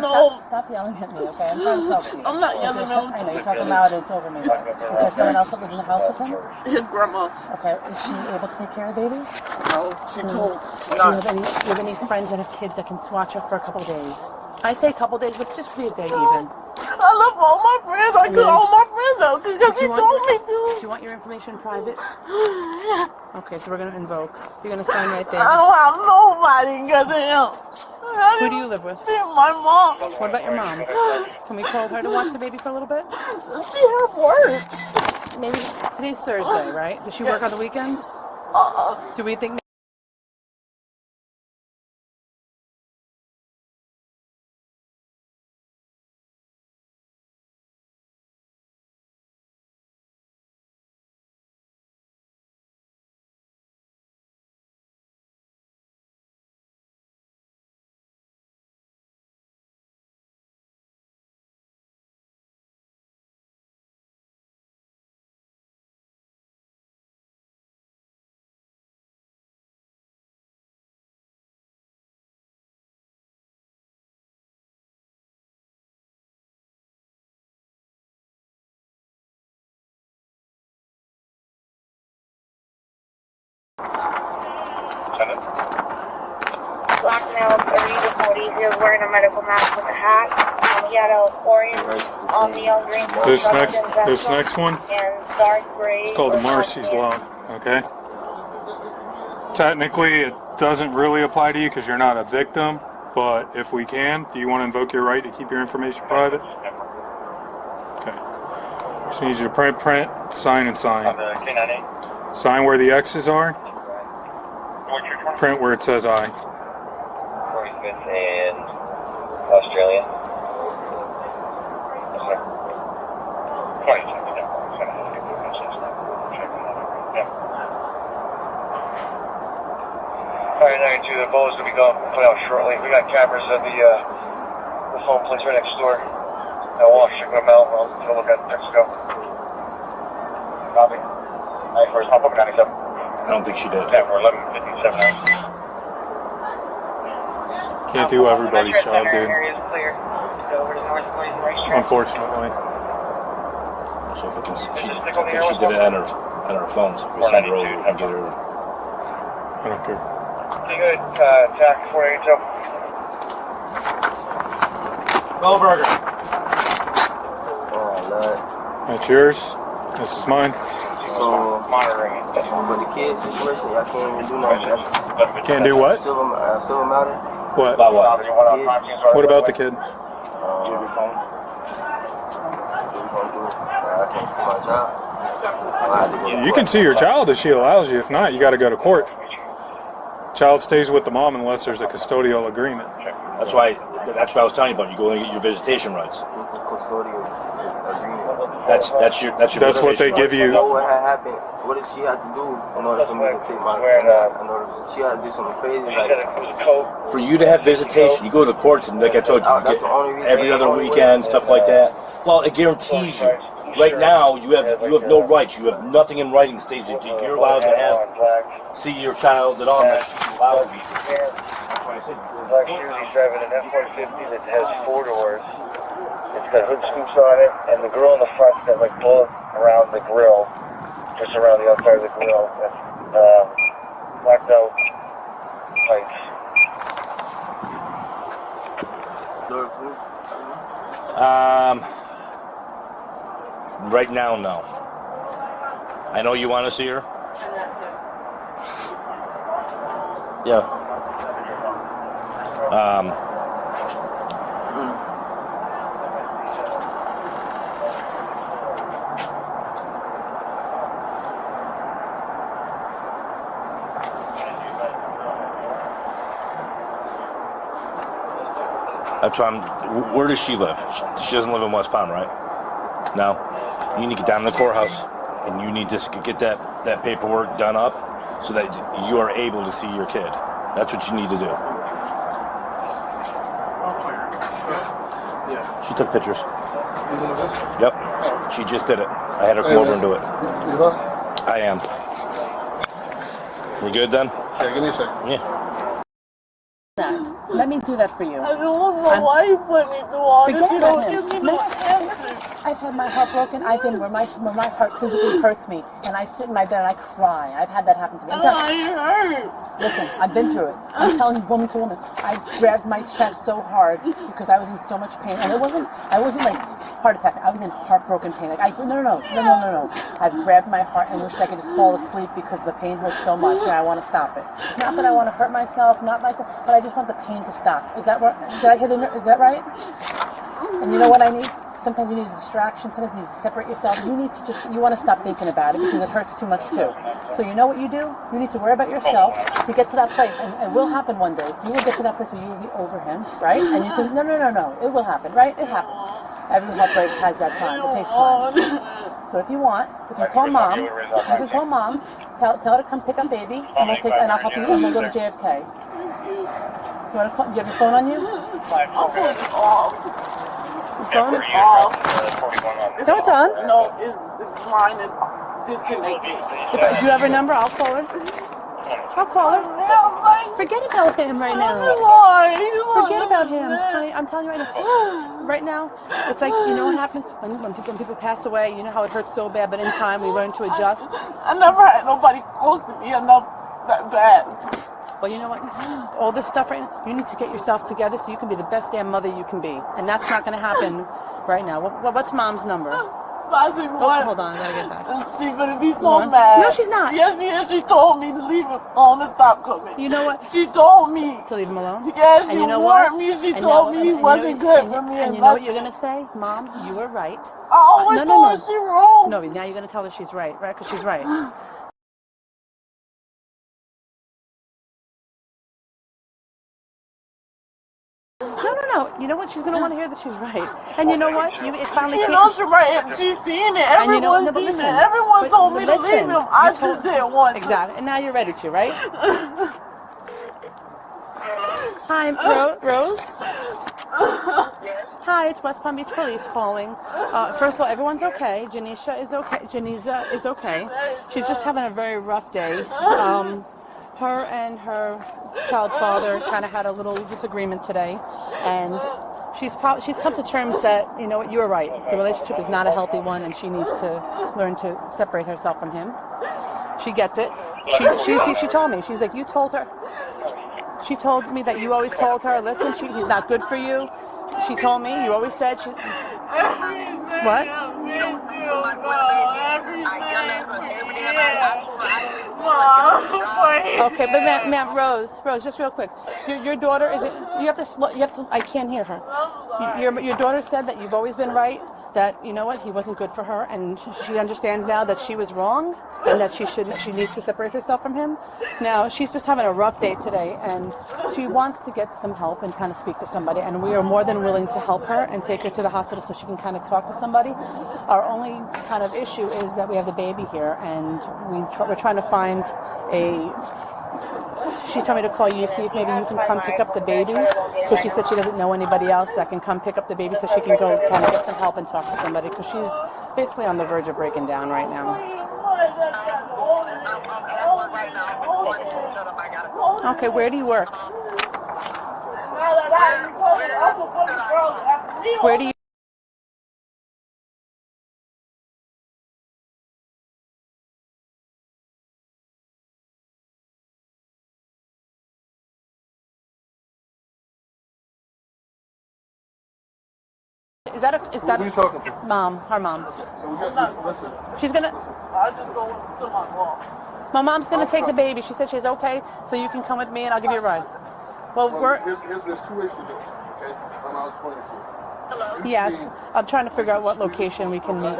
No. Stop yelling at me, okay? I'm trying to talk to you. I'm not yelling at you. I know, you're talking loud and it's over me. Is there someone else that lives in the house with him? His grandma. Okay, is she able to take care of the baby? No, she told. Do you have any friends that have kids that can watch her for a couple of days? I say a couple of days, but just be a day even. I love all my friends. I cut all my friends out because he told me to. Do you want your information private? Okay, so we're going to invoke. You're going to sign right there. I don't have nobody because of him. Who do you live with? My mom. What about your mom? Can we call her to watch the baby for a little bit? She have work. Maybe today's Thursday, right? Does she work on the weekends? Do we think? Black male, 30 to 40. He was wearing a medical mask with a hat. He had a orange on the young green. This next one, and dark gray. it's called the Marcy's Law, okay? Technically, it doesn't really apply to you because you're not a victim, but if we can, do you want to invoke your right to keep your information private? Okay. Just need you to print, sign, and sign. Sign where the X's are. Print where it says I. 45th and Australia. Alright, 92, the boat is going to be put out shortly. We got cameras of the phone place right next door. I'll check them out. I'll take a look at it. Let's go. Copy. Alright, first, I'll book 97. I don't think she did. Yeah, for 11:57. Can't do everybody's job, dude. Unfortunately. So if we can, she did it on her phone. So if we send her over, we can get her. I don't care. Okay, good. Tack 482. Burger. Oh, Lord. That's yours. This is mine. So, monitoring it. but the kids situation, y'all can't even do nothing. That's Can't do what? civil matter. What? About what? What about the kid? You have your phone? What we gonna do? I can't see my child. I have to go to You court. can see your child if she allows you. If not, you got to go to court. Child stays with the mom unless there's a custodial agreement. That's why I was telling you about. You go and get your visitation rights. It's a custodial agreement. That's your That's what they visitation give rights. I you. know what had happened. What did she have to do in order for me to take my? In order, she had to do something crazy like. For you to have visitation, you go to the courts, and like I told you, you That's get the only reason. every other weekend, stuff like that. Well, it guarantees you. Right now, you have no rights. You have nothing in writing states that you're allowed to see your child at all. Unless she's allowed to be. That's why I said. Black shoes, he's driving an F-150 that has 4 doors. It's got hood scoops on it, and the grill in the front's got like bullet around the grill, just around the outside of the grill. That's blacked out pipes. Right now, no. I know you want to see her. And that too. Yeah. That's why where does she live? She doesn't live in West Palm, right? No. You need to get down to the courthouse, and you need to get that paperwork done up so that you are able to see your kid. That's what you need to do. She took pictures. Yep. She just did it. I had her come over and do it. I am. We good then? Yeah, give me a second. Yeah. Let me do that for you. I don't know why you put me through all this. Forget You about don't him. give me no answers. I've had my heart broken. I've been where my heart physically hurts me, and I sit in my bed and I cry. I've had that happen to me. I hurt. Listen, I've been through it. I'm telling you, woman to woman. I grabbed my chest so hard because I was in so much pain, and I wasn't like heart attack. I was in heartbroken pain. Like no. I've grabbed my heart and wished I could just fall asleep because the pain hurts so much, and I want to stop it. Not that I want to hurt myself, not like that, but I just want the pain to stop. Is that what? Did I hear the? Is that right? And you know what I need? Sometimes you need a distraction. Sometimes you need to separate yourself. You need to you want to stop thinking about it because it hurts too much too. So you know what you do? You need to worry about yourself to get to that place. And it will happen one day. You will get to that place where you will be over him, right? And you can, no. It will happen, right? It happens. Every heartbreak has that time. It takes time. So if you want, if you call mom, you can call mom, tell her to come pick up baby, and I'll help you, and we'll go to JFK. You want to call? Do you have your phone on you? I'll put it off. Phone is off. No, it's on. No, mine is disconnected. Do you have her number? I'll call her. Forget about him right now. Forget about him. Honey, I'm telling you right now. Right now, it's like, you know what happens? When people pass away, you know how it hurts so bad, but in time we learn to adjust. I never had nobody close to me enough that bad. Well, you know what? All this stuff right now, you need to get yourself together so you can be the best damn mother you can be. And that's not going to happen right now. What's mom's number? 561. Hold on, I gotta get back. She's gonna be so mad. No, she's not. Yes, she is. She told me to leave him alone and stop coming. You know what? She told me to leave him alone. Yes, and she you know warned what? me. She told me he wasn't good for me. And you know what you're gonna say, Mom? You were right. I always told her she's wrong. No, now you're gonna tell her she's right, right? Because she's right. No. You know what? She's going to want to hear that she's right. And you know what? It finally she came. knows she's right. She's seen it. Everyone's seen it. Everyone told me to leave him. I just didn't want to. Exactly. And now you're ready to, right? Hi, Rose. Hi, it's West Palm Beach Police calling. First of all, everyone's okay. Janisha is okay. Janiza is okay. She's just having a very rough day. Her and her child's father kind of had a little disagreement today, and she's come to terms that, you know what, you were right. The relationship is not a healthy one, and she needs to learn to separate herself from him. She gets it. She told me. She's like, you told her. She told me that you always told her, listen, he's not good for you. She told me, you always said she... What? Okay, but ma'am, Rose, just real quick. Your daughter is it? You have to. I can't hear her. Your daughter said that you've always been right. That, you know what, he wasn't good for her, and she understands now that she was wrong, and that she needs to separate herself from him. Now she's just having a rough day today, and she wants to get some help and kind of speak to somebody, and we are more than willing to help her and take her to the hospital so she can kind of talk to somebody. Our only kind of issue is that we have the baby here, and we're trying to find a... She told me to call you, see if maybe you can come pick up the baby, because she said she doesn't know anybody else that can come pick up the baby so she can go kind of get some help and talk to somebody, because she's basically on the verge of breaking down right now. Okay, where do you work? Where do you... Is that Who are you talking to? Mom, her mom. So we got, listen. She's gonna... I just go to my mom. My mom's gonna take the baby. She said she's okay, so you can come with me and I'll give you a ride. Well, there's 2 ways to do it, okay? And I'll explain it to you. Yes, I'm trying to figure out what location we can meet,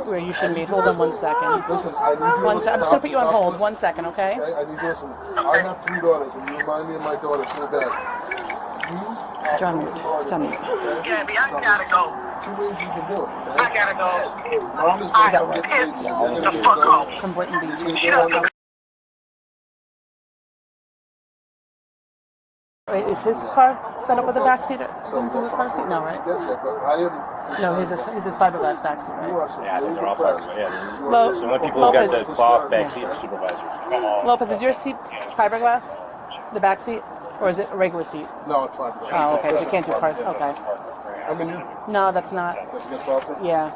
where you should meet. Hold on 1 second. Listen, I need you I'm just gonna put you on hold. 1 second, okay? Okay, I need you to listen. I have 3 daughters, and you remind me of my daughter so bad. John, tell me. Gabby, I gotta go. 2 ways you can do it, okay? I gotta go. Mom is going to come get the baby. You're going to take her. From Boynton Beach. Wait, is his car set up with a backseat into his car seat? No, right? No, his is fiberglass backseat, right? Yeah, I think they're all fiberglass. Yeah. Lo- So the only people who got the cloth backseat are supervisors. Lopez, is your seat fiberglass? The backseat? Or is it a regular seat? No, it's fiberglass. Oh, okay, so we can't do cars. Okay. I mean, No, that's not. that's against policy? Yeah.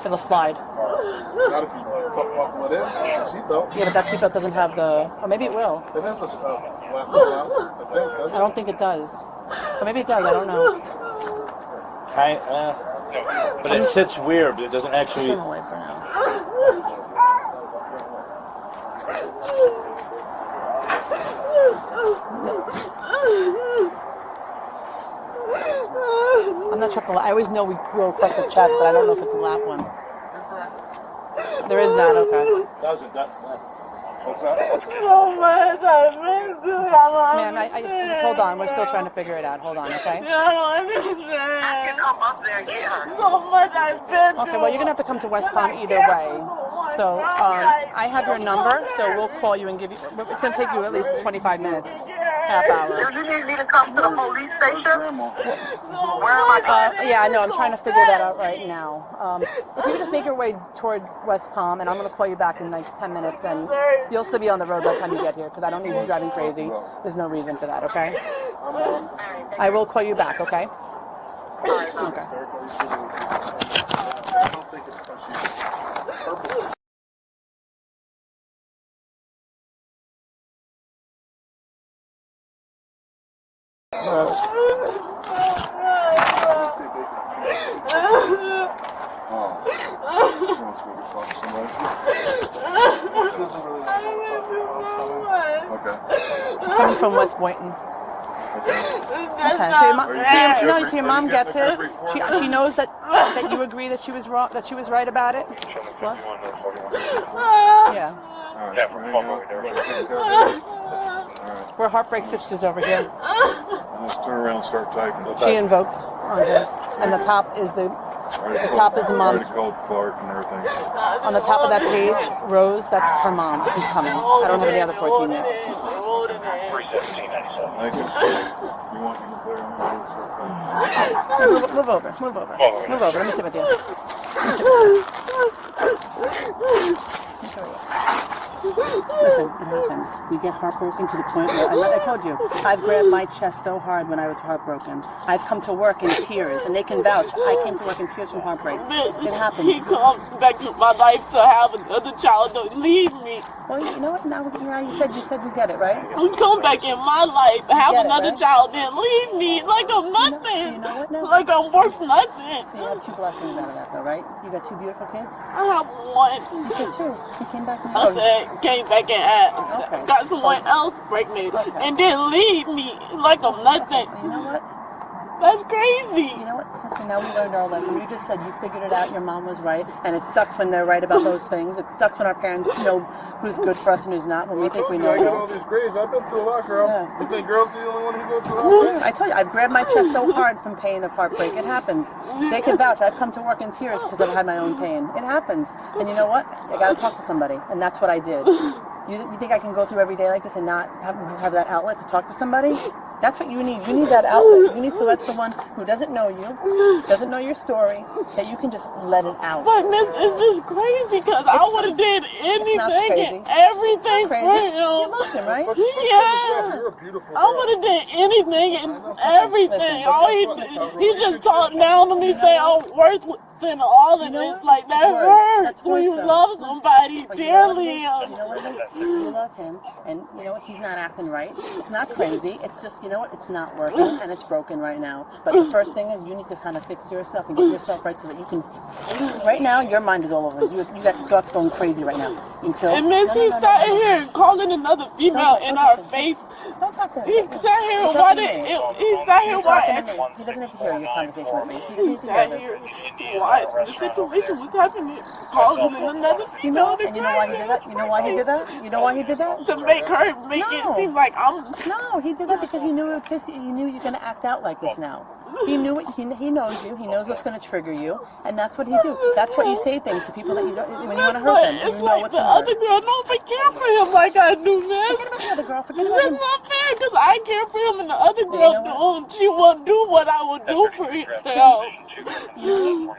It'll slide. Not if you buckle it in, seatbelt. Yeah, but that seatbelt doesn't have the... Or maybe it will. It has a flap, I think, doesn't I don't think it does. Or maybe it does, I don't know. But it sits weird, but it doesn't actually... Turn away for now. I'm not sure if the... I always know we request a chest, but I don't know if it's a lap one. There is not, okay. What's that? So much I've been through. Ma'am, just hold on. We're still trying to figure it out. Hold on, okay? I don't understand. I can come up there and get her. So much I've been through. Okay, well, you're going to have to come to West Palm either way. So I have your number, so we'll call you and give you... It's going to take you at least 25 minutes, half hour. Do you need me to come to the police station? Where am I going? Yeah, I know. I'm trying to figure that out right now. If you could just make your way toward West Palm, and I'm going to call you back in like 10 minutes, and you'll still be on the road by the time you get here, because I don't need you driving crazy. There's no reason for that, okay? I will call you back, okay? Okay. She's coming from West Boynton. Okay, so your mom gets it. She knows that you agree that she was wrong, that she was right about it. What? Yeah. We're heartbreak sisters over here. Let's turn around and start typing. She invoked on hers, and the top is the mom's. Called Clark and everything. On the top of that page, Rose, that's her mom who's coming. I don't have any other 14 yet. older than him. 317.97. Thank you. You want me to play on Move over. Move over. Move over. Let me sit with you. Listen, it happens. You get heartbroken to the point where I told you, I've grabbed my chest so hard when I was heartbroken. I've come to work in tears, and they can vouch. I came to work in tears from heartbreak. It happens. He comes back to my life to have another child. Don't leave me. Well, you know what? Now you said you get it, right? He come back in my life to have another child, then leave me like I'm nothing. You know what now? Like I'm worth nothing. So you have 2 blessings out of that, though, right? You got 2 beautiful kids. I have 1. You said 2. He came back. I said came back and got someone else pregnant, and then leave me like I'm nothing. You know what? That's crazy. You know what? So now we learned our lesson. You just said you figured it out. Your mom was right, and it sucks when they're right about those things. It sucks when our parents know who's good for us and who's not. When we think we know. I get all these grades. I've been through a lot, girl. Yeah. You think girls are the only one who go through heartbreak? I told you, I've grabbed my chest so hard from pain of heartbreak. It happens. They can vouch. I've come to work in tears because I've had my own pain. It happens. And you know what? I got to talk to somebody, and that's what I did. You think I can go through every day like this and not have that outlet to talk to somebody? That's what you need. You need that outlet. You need to let someone who doesn't know you, doesn't know your story, that you can just let it out. But Miss, it's just crazy because I would have did anything and everything for him. You love him, right? Yeah. You're a beautiful girl. I would have did anything and everything. All he just talked down to me, say I'm worthless and all of this. Like that hurts when you love somebody dearly. You know what it is? You love him, and you know what? He's not acting right. It's not crazy. It's just, you know what? It's not working, and it's broken right now. But the first thing is you need to kind of fix yourself and get yourself right so that you can. Right now, your mind is all over. You got thoughts going crazy right now. And Miss, he sat here calling another female in our face. Don't talk to him. He sat here why he sat here why he doesn't have to hear your conversation with me. He sat here why the situation was happening, calling another female. And you know why he did that? You know why he did that? You know why he did that? To make it seem like I'm. No, he did that because he knew you're gonna act out like this now. He knew it. He knows you. He knows what's going to trigger you, and that's what he do. That's what you say things to people that you don't when you want to hurt them. It's you know like what's the other girl don't care for him like I do, man. Forget about the other girl. Forget about him. That's not fair because I care for him, and the other girl don't. She won't do what I would do for him.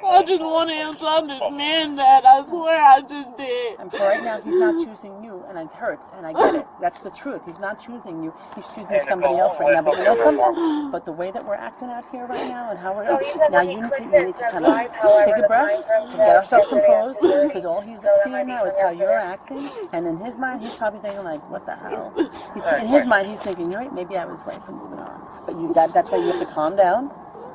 I just wanted him to understand that. I swear I just did. And for right now, he's not choosing you, and it hurts, and I get it. That's the truth. He's not choosing you. He's choosing somebody else right now. But you know something? But the way that we're acting out here right now, and how we're now, you need to kind of take a breath, get ourselves composed, because all he's seeing now is how you're acting, and in his mind, he's probably thinking like, "What the hell?" In his mind, he's thinking, "You're right. Maybe I was right for moving on." But that's why you have to calm down.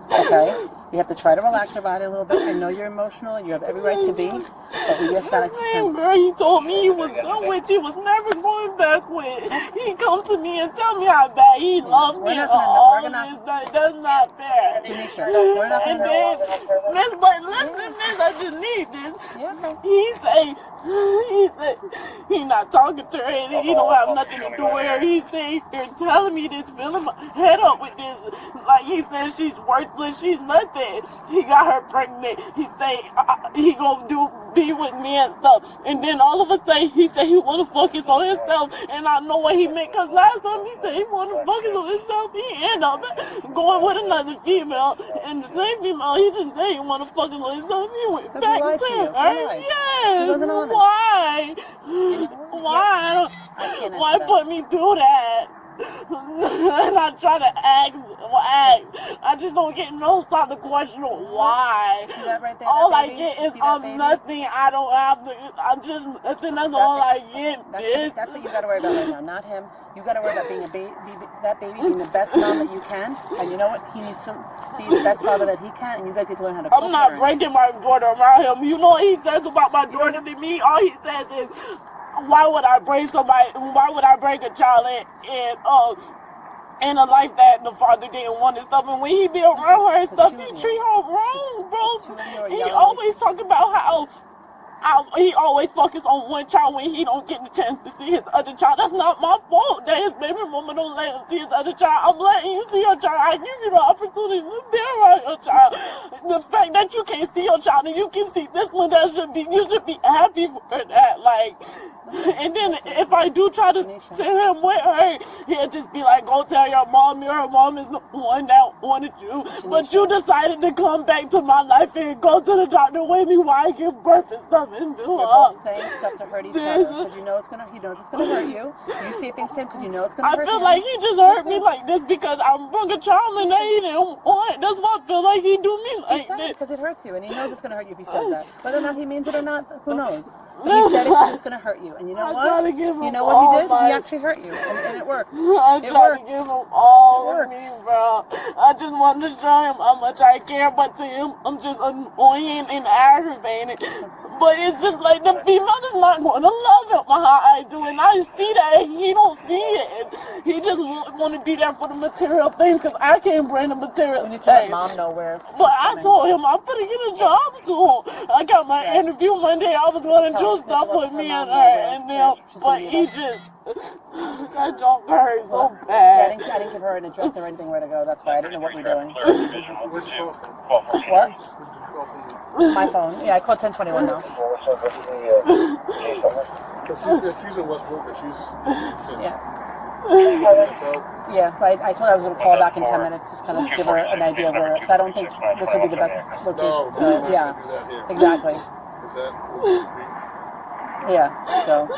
Okay, you have to try to relax your body a little bit. I know you're emotional. You have every right to be, but we just gotta. Same girl he told me he was done with. He was never going back with. He come to me and tell me how bad he loves me. All of this, that's not fair. Janisha, we're not and then, Miss, but listen, Miss, I just need this. He say he not talking to her. And he don't have nothing to do with her. He say you're telling me this, filling my head up with this. Like he said, she's worthless. She's nothing. He got her pregnant. He say he gonna be with me and stuff. And then all of a sudden he said he wanna focus on himself. And I know what he meant, cause last time he said he wanna focus on himself, he ended up going with another female. And the same female, he just said he wanna focus on himself. He went back to her. Yes. Why? Why? Why put me through that? And I try to act. I just don't get no solid question of why. All I get is nothing. I don't have to. I'm just nothing. That's all I get. That's what you got to worry about right now, not him. You got to worry about being that baby, being the best mom that you can. And you know what? He needs to be the best father that he can. And you guys need to learn how to. I'm not breaking my daughter around him. You know what he says about my daughter to me? All he says is, why would I bring somebody? Why would I bring a child in a life that the father didn't want and stuff? And when he be around her and stuff, he treat her wrong, bro. He always talk about he always focus on one child when he don't get the chance to see his other child. That's not my fault that his baby mama don't let him see his other child. I'm letting you see your child. I give you the opportunity to be around your child. The fact that you can't see your child and you can see this one, you should be happy for that. Like, and then if I do try to send him with her, he'll just be like, go tell your mom. Your mom is the one that wanted you. But you decided to come back to my life and go to the doctor with me while I give birth and stuff and do You're both saying stuff to hurt each other because you know it's gonna. He knows it's gonna hurt you. You say things to him because you know it's gonna hurt you. I feel like he just hurt me like this because I'm from a child and he didn't want. That's why I feel like he do me like this. Because it hurts you and he knows it's gonna hurt you if he says that. Whether or not he means it or not, who knows? But he said it because it's gonna hurt you. And you know what? You know what he did? He actually hurt you, and it worked. I tried to give him all of me, bro. I just wanted to show him how much I care, but to him, I'm just annoying and aggravating. But it's just like the female is not going to love him how I do, and I see that, and he don't see it. He just want to be there for the material things, because I can't bring the material things. Let mom know where. But I told him I'm gonna get a job soon. I got my interview Monday. I was gonna do stuff with me and her, and then, but he just. That joke hurt so bad. Yeah, I didn't give her an address or anything where to go. That's why I didn't know what we were doing. What? My phone. Yeah, I called 1021 now. She's in West Brooklyn. Yeah, but I told her I was going to call back in 10 minutes, just kind of give her an idea of where. I don't think this would be the best location. So, yeah, exactly. Yeah, so. You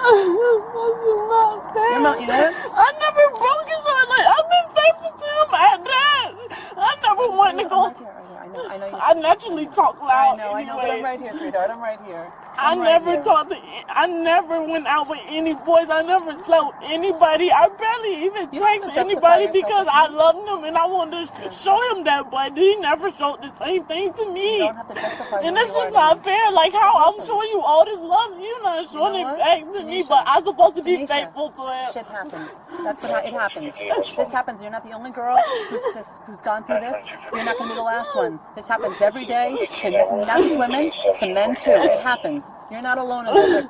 know what? I never broke his heart. Like, I've been faithful to him at that. I never wanted to go. I know I naturally talk loud. I know, but I'm right here, sweetheart. I'm right here. I never went out with any boys. I never slept with anybody. I barely even text anybody because I loved him and I wanted to show him that, but he never showed the same thing to me. You don't have to justify and it's just not fair. Like how I'm showing you all this love, you're not showing it back to me, but I'm supposed to be faithful to him. Shit happens. That's what it happens. This happens. You're not the only girl who's gone through this. You're not going to be the last one. This happens every day to not just women, to men too. It happens. You're not alone in this.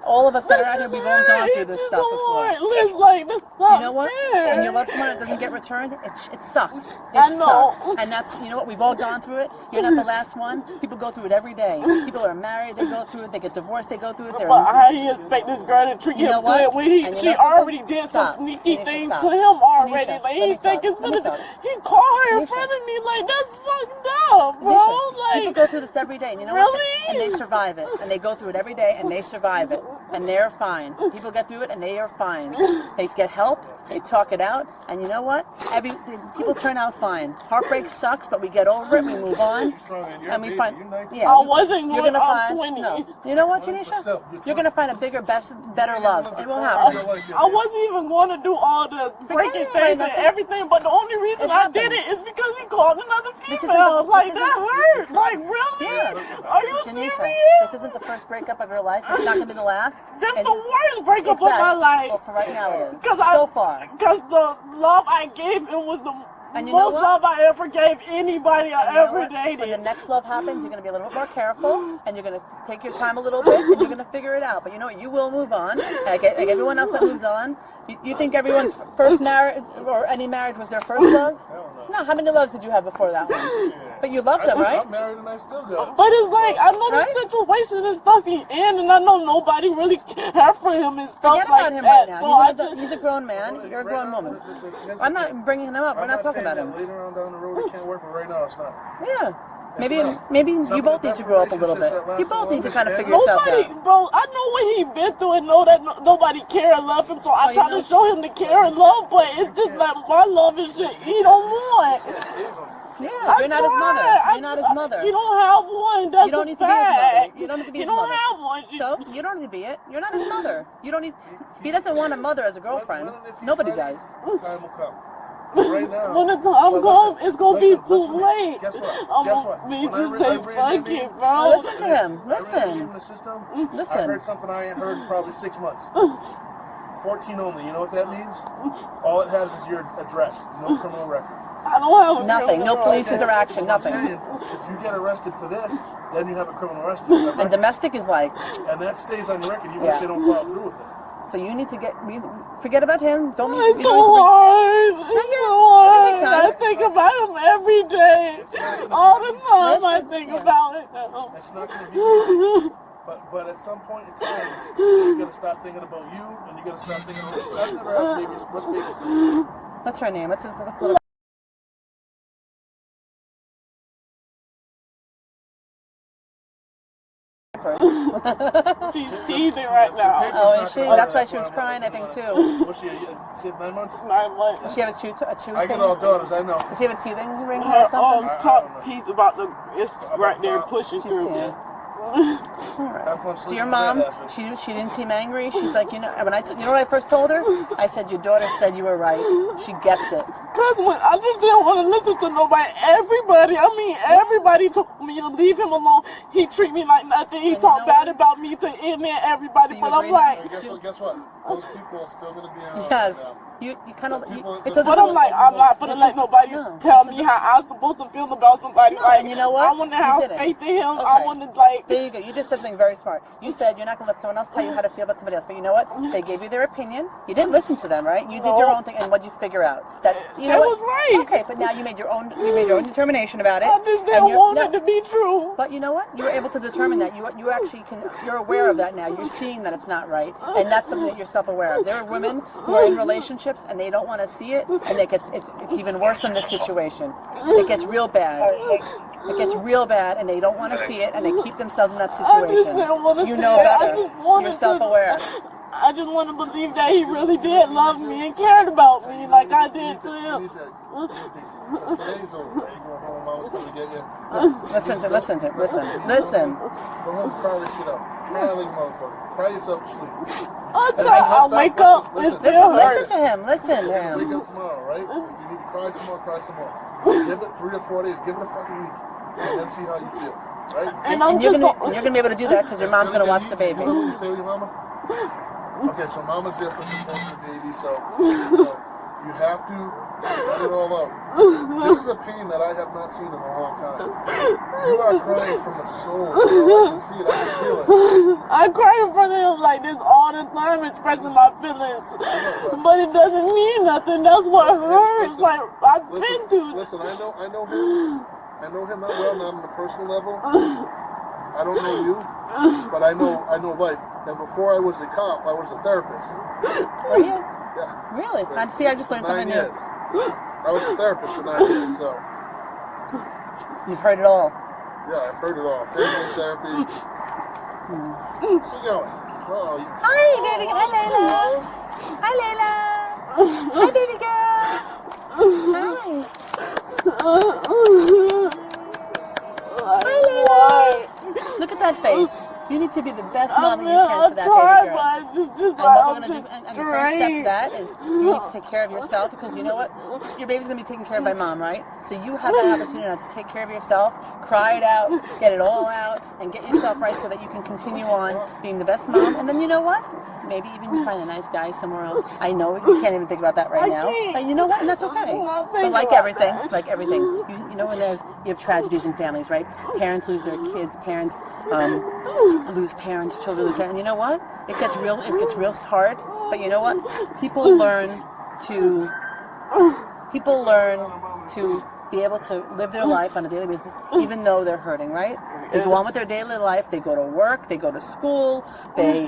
All of us that are out here, we've all gone through this stuff before. You know what? When you love someone that doesn't get returned, it sucks. It sucks. And that's, you know what? We've all gone through it. You're not the last one. People go through it every day. People are married, they go through it. They get divorced, they go through it. But how do you expect this girl to treat him good when she already did some sneaky thing to him already? Like he think it's gonna. He called her in front of me like that's fucked up, bro. Like people go through this every day. And you know what? And they survive it. And they go through it every day and they survive it. And they're fine. People get through it and they are fine. They get help, they talk it out, and you know what? People turn out fine. Heartbreak sucks, but we get over it, we move on, and we find, yeah. I wasn't you're gonna find, 20. no. You know what, Janisha? You're gonna find a bigger, better love. It will happen. I wasn't even going to do all the breaking things and everything, but the only reason I did it is because he called another female. Like, that hurt. Like, really? Yeah. Are you Janisha, serious? this isn't the first breakup of your life. It's not gonna be the last. This is the worst breakup of my life. Well, for right now it is. So far. Because the love I gave him was the most love I ever gave anybody I ever dated. When the next love happens, you're going to be a little bit more careful, and you're going to take your time a little bit, and you're going to figure it out. But you know what? You will move on. Like everyone else that moves on. You think everyone's first marriage, or any marriage, was their first love? No. How many loves did you have before that one? But you loved them, right? I'm married and I still got. But it's like, I know the situation and stuff he in, and I know nobody really care for him and stuff Forget like about him that. right now. He's a grown man. You're a grown woman. I'm not bringing him up. We're not talking about him. Later on down the road, it can't work, but right now it's not. Yeah. Maybe you both need to grow up a little bit. You both need to kind of figure yourself out. Bro, I know what he been through and know that nobody care and love him, so I try to show him the care and love, but it's just like my love and shit he don't want. Yeah, you're not his mother. You're not his mother. You don't have one. That's you don't need to be his mother. You don't need to be his mother. You don't have one. So you don't need to be it. You're not his mother. You don't need. He doesn't want a mother as a girlfriend. Nobody does. Time will come. Right now, when the time comes, it's gonna be too late. Guess what? I'm gonna just say fuck it, bro. Listen to him. Listen. I heard something I ain't heard in probably 6 months. 14 only. You know what that means? All it has is your address, no criminal record. I don't have nothing. No police interaction. Nothing. If you get arrested for this, then you have a criminal arrest. And domestic is like. And that stays on your record even if they don't follow through with it. So you need to forget about him. Don't. It's so hard. It's so hard. I think about him every day. All the time I think about it now. It's not going to be easy. But at some point in time, you got to stop thinking about you, and you got to stop thinking about what's baby's name? What's her name? What's little? She's teething right now. Oh, is she? That's why she was crying, I think, too. Was she 9 months? 9 months. Does she have a chew I get all daughters, I know. Does she have a teething ring or something? Top teeth about it's right there pushing through. So your mom, she didn't seem angry. She's like, you know what I first told her? I said, your daughter said you were right. She gets it. Because when I just didn't want to listen to nobody. Everybody told me to leave him alone. He treat me like nothing. He talked bad about me to everybody. So but I'm like, guess what? Those people are still gonna be around. Yes. Right now. You kind of. But I'm like, I'm not gonna let nobody tell me how I'm supposed to feel about somebody. Like, and you know what? I want to have faith in him. Okay. I want to like. There you go. You just said something very smart. You said you're not gonna let someone else tell you how to feel about somebody else. But you know what? They gave you their opinion. You didn't listen to them, right? You did your own thing, and what did you figure out? That you know was right. Okay, but now you made your own. You made your own determination about it. I just didn't want it to be true. But you know what? You were able to determine that. You actually can. You're aware of that now. You're seeing that it's not right, and that's something that you're self-aware of. There are women who are in relationships and they don't want to see it, and it's even worse than this situation. It gets real bad. It gets real bad, and they don't want to see it, and they keep themselves in that situation. You know better. You're self-aware. I just want to believe that he really did love me and cared about me like I did to him. Today's over. You go home, I was going to get you. Listen. Go home, cry this shit out. Cry like a motherfucker. Cry yourself to sleep. I'll wake up. Listen to him. Listen to him. Wake up tomorrow, right? If you need to cry some more, cry some more. Give it 3 or 4 days. Give it a fucking week. And then see how you feel. Right? And you're gonna be able to do that because your mom's gonna watch the baby. You stay with your mama? Okay, so mama's there for support for the baby, so you have to let it all out. This is a pain that I have not seen in a long time. You are crying from the soul. I can see it, I can feel it. I cry in front of him like this all the time, expressing my feelings. But it doesn't mean nothing. That's what hurts. Like, I've been through. Listen, I know him. I know him not well, not on a personal level. I don't know you, but I know life. And before I was a cop, I was a therapist. Were you? Yeah. Really? I just learned something new. I was a therapist for 9 years, so. You've heard it all. Yeah, I've heard it all. Family therapy. Where you going? Hi, baby. Hi, Layla. Hi, Layla. Hi, baby girl. Hi. Hi, Layla. Look at that face. You need to be the best mom that you can for that baby girl. And the first step to that is you need to take care of yourself, because you know what? Your baby's going to be taken care of by mom, right? So you have that opportunity now to take care of yourself, cry it out, get it all out, and get yourself right so that you can continue on being the best mom. And then you know what? Maybe even you find a nice guy somewhere else. I know you can't even think about that right now. But you know what? And that's okay. But like everything, you know when you have tragedies in families, right? Parents lose their kids, parents lose parents, children lose parents. And you know what? It gets real hard. But you know what? People learn to be able to live their life on a daily basis, even though they're hurting, right? They go on with their daily life. They go to work. They go to school. They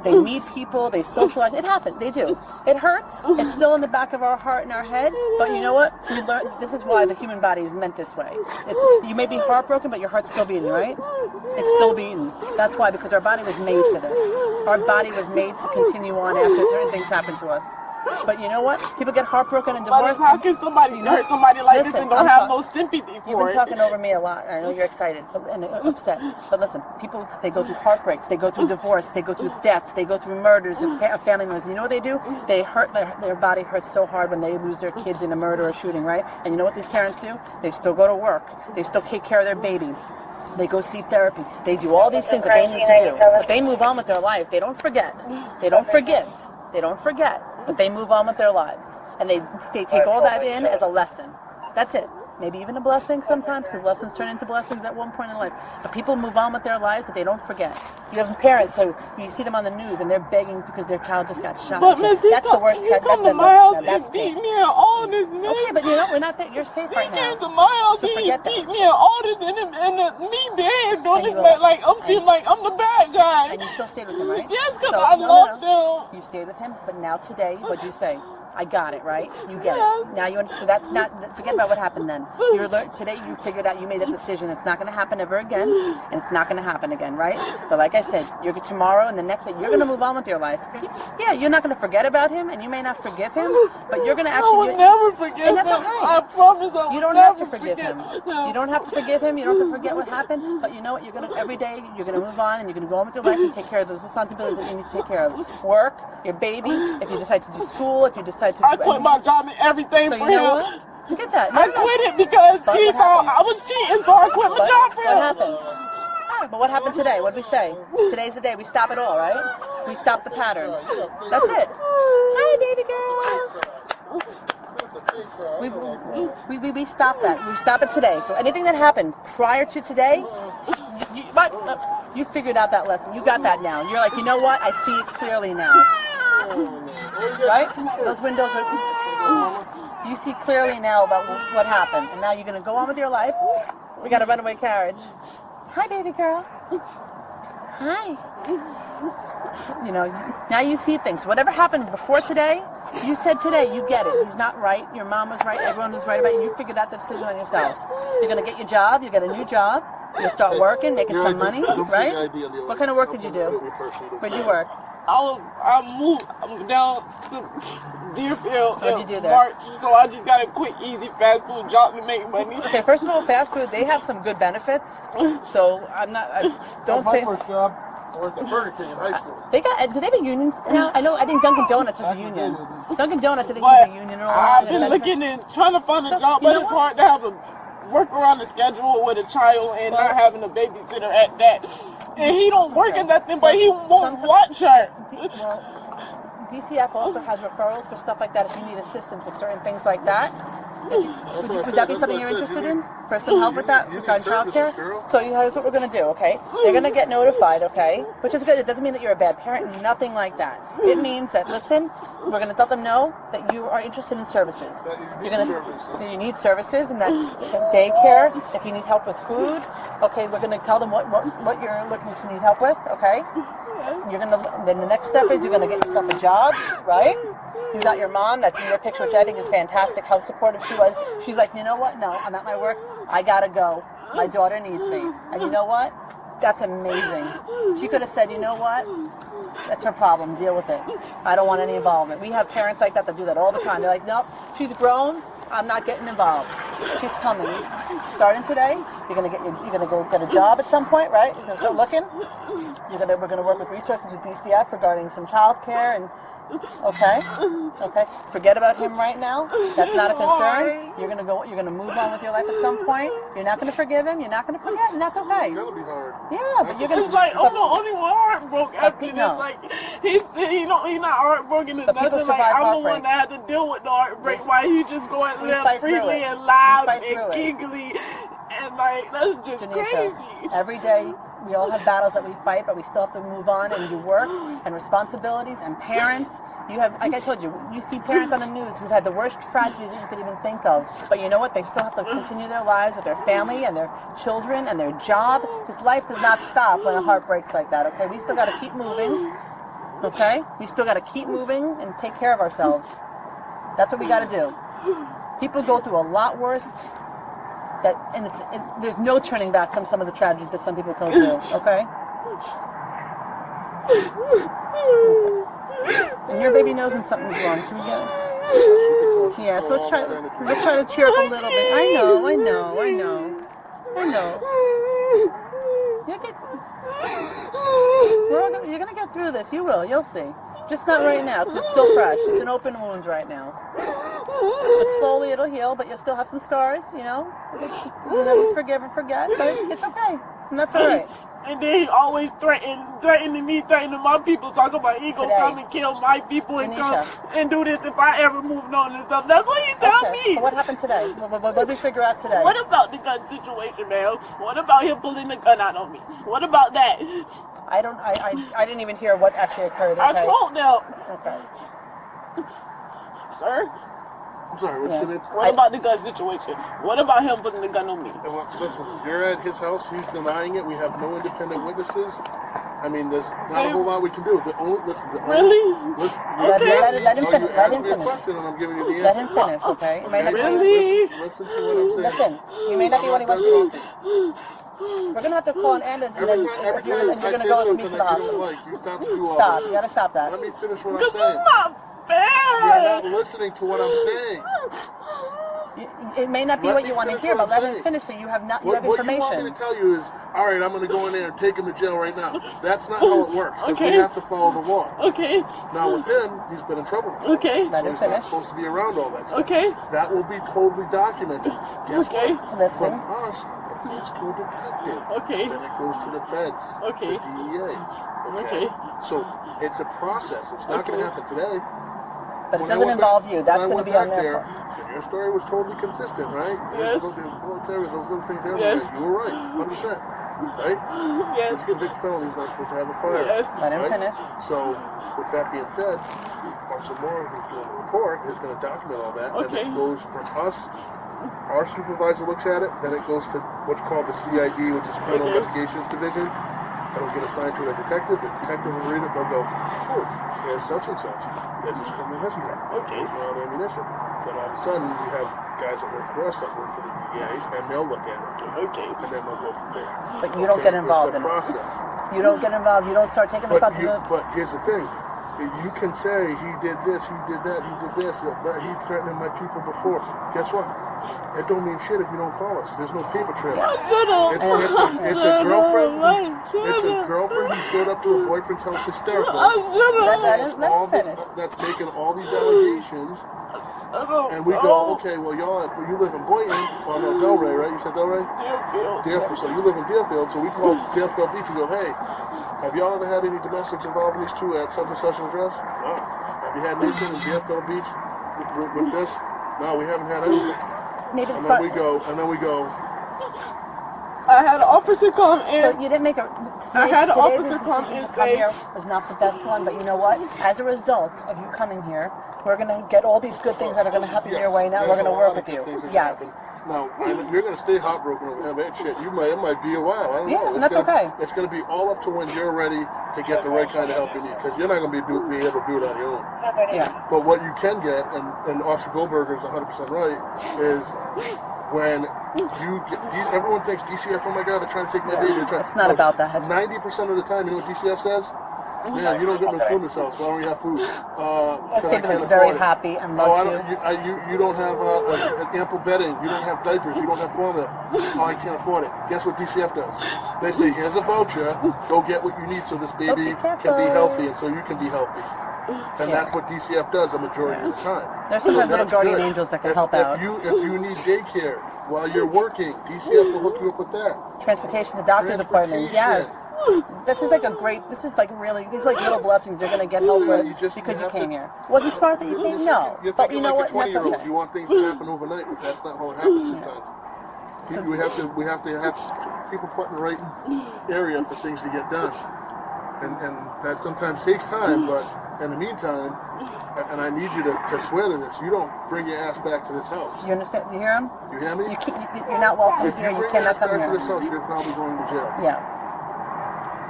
meet people. They socialize. It happens. They do. It hurts. It's still in the back of our heart and our head. But you know what? We learn. This is why the human body is meant this way. You may be heartbroken, but your heart's still beating, right? It's still beating. That's why, because our body was made for this. Our body was made to continue on after certain things happen to us. But you know what? People get heartbroken and divorced. But how can somebody hurt somebody like this and don't have no sympathy for it? You've been talking over me a lot. I know you're excited and upset. But listen, people, they go through heartbreaks. They go through divorce. They go through deaths. They go through murders of family members. You know what they do? They hurt, their body hurts so hard when they lose their kids in a murder or shooting, right? And you know what these parents do? They still go to work. They still take care of their baby. They go see therapy. They do all these things that they need to do. But they move on with their life. They don't forget. They don't forgive. They don't forget. But they move on with their lives. And they take all that in as a lesson. That's it. Maybe even a blessing sometimes, because lessons turn into blessings at one point in life. But people move on with their lives, but they don't forget. You have parents, so you see them on the news, and they're begging because their child just got shot. But Miss, that's the worst tragedy. He come to my house and beat me and all this, man. Okay, but you know, we're not there. You're safe right now. He came to my house so and he beat me and all this, and me behaved on this, like I'm feeling like I'm the bad guy. And you still stayed with him, right? Yes, because I loved him. You stayed with him, but now today, what'd you say? I got it, right? You get it. Now you understand. So that's not, forget about what happened then. Today you figured out, you made a decision. It's not going to happen ever again, and it's not going to happen again, right? But like I said, tomorrow and the next day, you're going to move on with your life. Yeah, you're not going to forget about him, and you may not forgive him, but you're going to actually... I will never forgive him. That's okay. I promise I will You don't never have to forgive him. No. You don't have to forgive him. You don't have to forget what happened, but you know what? You're going to, every day, you're going to move on, and you're going to go on with your life and take care of those responsibilities that you need to take care of. Work, your baby, if you decide to do school, if you decide to do... I quit my job and everything so for you know him. What? Forget that. I quit it because he thought I was cheating, so I quit my job for him. What happened? But what happened today? What did we say? Today's the day. We stop it all, right? We stop the pattern. That's it. Hi, baby girl. We stop that. We stop it today. So anything that happened prior to today, you figured out that lesson. You got that now. You're like, you know what? I see it clearly now. Right? Those windows are... You see clearly now about what happened. And now you're going to go on with your life. We got a runaway carriage. Hi, baby girl. Hi. You know, now you see things. Whatever happened before today, you said today, you get it. He's not right. Your mom was right. Everyone was right about you. You figured out the decision on yourself. You're going to get your job. You get a new job. You start working, making some money, right? What kind of work did you do? Where'd you work? I moved down to Deerfield so what'd you do there? March, so I just got a quick, easy fast food job to make money. Okay, first of all, fast food, they have some good benefits. So don't say... My first job, I worked at Burger King in high school. Do they have unions now? I think Dunkin' Donuts has a union. Dunkin' Donuts, I think, has a union and all that. I've been looking and trying to find a job, but it's hard to have a work around the schedule with a child and not having a babysitter at that. And he don't work in nothing, but he won't watch her. DCF also has referrals for stuff like that if you need assistance with certain things like that. Would that be something you're interested in? For some help with that regarding childcare? So here's what we're going to do, okay? They're going to get notified, okay? Which is good. It doesn't mean that you're a bad parent, nothing like that. It means that, listen, we're going to let them know that you are interested in services. You need services, and that daycare, if you need help with food, okay, we're going to tell them what you're looking to need help with, okay? Then the next step is you're going to get yourself a job, right? You got your mom, that's in your picture, which I think is fantastic, how supportive she was. She's like, you know what? No, I'm at my work. I got to go. My daughter needs me. And you know what? That's amazing. She could have said, you know what? That's her problem. Deal with it. I don't want any involvement. We have parents like that do that all the time. They're like, nope, she's grown. I'm not getting involved. She's coming. Starting today, you're gonna go get a job at some point, right? You're gonna start looking. We're gonna work with resources with DCF regarding some childcare and okay. Forget about him right now. That's not a concern. You're gonna move on with your life at some point. You're not gonna forgive him. You're not gonna forget, and that's okay. It's gonna be hard. Yeah, but you're gonna. It's like I'm the only one heartbroken after this. Like he's not heartbroken and nothing. Like I'm the one that had to deal with the heartbreak while he just going and live freely and laugh and giggly and like that's just crazy. Every day. We all have battles that we fight, but we still have to move on and do work and responsibilities and parents. You have, like I told you, you see parents on the news who've had the worst tragedies that you could even think of. But you know what? They still have to continue their lives with their family and their children and their job. Because life does not stop when a heart breaks like that, okay? We still got to keep moving, okay? We still got to keep moving and take care of ourselves. That's what we got to do. People go through a lot worse. There's no turning back from some of the tragedies that some people go through, okay? And your baby knows when something's wrong, so we get it. Yeah, so let's try to cheer up a little bit. I know. You're gonna get through this. You will. You'll see. Just not right now, because it's still fresh. It's an open wound right now. But slowly it'll heal, but you'll still have some scars, you know. You'll never forgive or forget, but it's okay. And that's all right. And then he always threatening me, threatening my people, talking about he gonna come and kill my people and come and do this if I ever moved on and stuff. That's what he told me. So what happened today? What did we figure out today? What about the gun situation, man? What about him pulling the gun out on me? What about that? I didn't even hear what actually occurred. Okay? I told them. Okay. Sir? I'm sorry, what's your name? What about the gun situation? What about him putting the gun on me? Well, listen, you're at his house. He's denying it. We have no independent witnesses. I mean, there's not a whole lot we can do. Let him finish. Let him finish. Question and I'm giving you the Let answer. him finish, okay? You may not Listen to what I'm saying. Listen, you may not be what he wants to do. We're gonna have to call an ambulance and then you're gonna go with me to the hospital. Stop. You gotta stop that. Let me finish what I'm saying. Fair. You're not listening to what I'm saying. It may not be what you want to hear, but let him finish it. You have information. What you want me to tell you is, all right, I'm going to go in there and take him to jail right now. That's not how it works, because we have to follow the law. Okay. Now with him, he's been in trouble. Okay. So he's not supposed to be around all that stuff. Okay. That will be totally documented. Guess what? Listen. From us, it goes to a detective. Okay. Then it goes to the feds. Okay. The DEA. Okay. So it's a process. It's not going to happen today. But it doesn't involve you. That's going to be on their part. And your story was totally consistent, right? Yes. There's bullets everywhere, those little things everywhere. Yes. You were right, 100%. Right? Yes. This convicted felon, he's not supposed to have a fire. Yes. Let him finish. So, with that being said, Officer Moore, who's doing the report, is going to document all that. Okay. And it goes from us, our supervisor looks at it, then it goes to what's called the CID, which is Criminal Investigations Division. It'll get assigned to a detective. The detective will read it. They'll go, oh, there's such and such. There's his criminal history. Okay. There's around ammunition. Then all of a sudden, we have guys that work for us that work for the DEA, and they'll look at it. Okay. And then they'll go from there. But you don't get involved in it. It's a process. You don't get involved. You don't start taking responsibility. But here's the thing. You can say he did this, he did that, he did this, that he threatened my people before. Guess what? It don't mean shit if you don't call us. There's no paper trail. It's a girlfriend. It's a girlfriend who showed up to her boyfriend's house hysterical. All this, that's making all these allegations. And we go, okay, well, you live in Boynton. Well, no, Delray, right? You said Delray? Deerfield. So you live in Deerfield. So we call Deerfield Beach and go, hey, have y'all ever had any domestics involving these two at such and such an address? No. Have you had anything in Deerfield Beach with this? No, we haven't had anything. And then we go. I had an officer come in. So you didn't make a. I had an officer come in. Here was not the best one, but you know what? As a result of you coming here, we're going to get all these good things that are going to happen your way. Now we're going to work with you. Yes. Now you're going to stay heartbroken over him. Shit, it might be a while. I don't know. And that's okay. It's going to be all up to when you're ready to get the right kind of help you need, because you're not going to be able to do it on your own. Yeah. But what you can get, and Officer Goldberger is 100% right, is when you get, everyone thinks DCF, oh my God, they're trying to take my baby. It's not about that. 90% of the time, you know what DCF says? Yeah, you don't get my food in this house. Why don't you have food? This baby is very happy and loves you don't have ample bedding. You don't have diapers. You don't have formula. Oh, I can't afford it. Guess what DCF does? They say, here's a voucher. Go get what you need so this baby can be healthy and so you can be healthy. And that's what DCF does a majority of the time. There's sometimes little guardian angels that can help out. If you need daycare while you're working, DCF will hook you up with that. Transportation to doctor's appointments. Yes. This is like really, these like little blessings you're going to get help with because you came here. Was it smart that you came? No. But you know what? That's okay. You want things to happen overnight, but that's not how it happens sometimes. We have to have people put in the right area for things to get done. And that sometimes takes time, but in the meantime, and I need you to swear to this, you don't bring your ass back to this house. You understand? You hear him? You hear me? You're not welcome here. You cannot come here. If you bring your ass back to this house, you're probably going to jail. Yeah.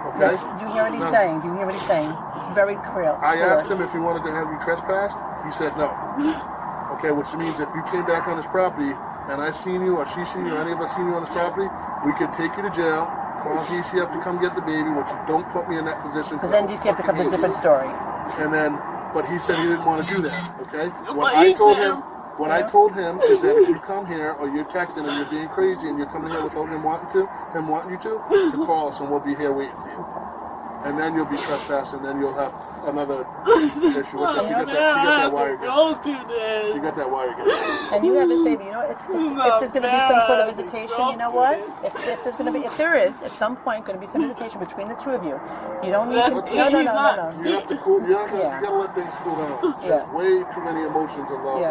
Okay? Do you hear what he's saying? Do you hear what he's saying? It's very clear. I asked him if he wanted to have you trespassed. He said no. Okay, which means if you came back on his property and I seen you or she seen you or any of us seen you on this property, we could take you to jail, call DCF to come get the baby, which don't put me in that position. Because then DCF becomes a different story. And then, but he said he didn't want to do that, okay? What I told him is that if you come here or you're texting and you're being crazy and you're coming here without him wanting you to call us and we'll be here waiting for you. and then you'll be trespassed, and then you'll have another issue. Which is she got that wire again. She got that wire again. And you have this baby. You know what? If there's going to be some sort of visitation, you know what? If there is at some point going to be some visitation between the two of you, you don't need to. No. You have to cool. You gotta let things cool down. There's way too many emotions involved.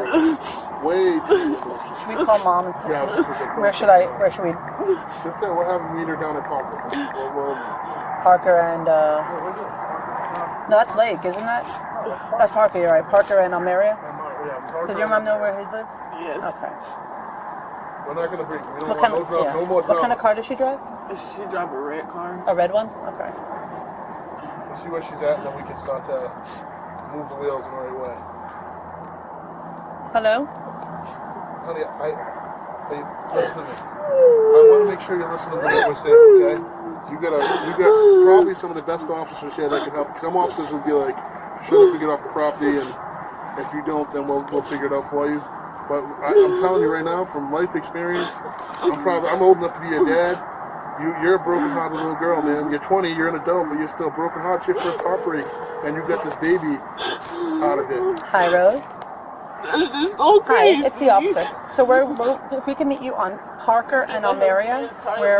Way too many emotions. Should we call mom and see? Where should we? Just we'll have them meet her down at Parker. Parker and no, that's Lake, isn't that? That's Parker, you're right. Parker and Almeria? Does your mom know where he lives? Yes. Okay. We're not gonna bring. We don't want no more drama. What kind of car does she drive? She drive a red car. A red one? Okay. We'll see where she's at, and then we can start to move the wheels in the right way. Hello? Honey, listen to me. I want to make sure you're listening to what we're saying, okay? You got probably some of the best officers here that can help. Some officers will be like, shut up and get off the property, and if you don't, then we'll figure it out for you. But I'm telling you right now, from life experience, I'm old enough to be your dad. You're a broken-hearted little girl, man. You're 20, you're an adult, but you're still broken-hearted. Your first heartbreak, and you got this baby out of it. Hi, Rose. It's so crazy. Hi, it's the officer. So if we can meet you on Parker and Almeria, we'll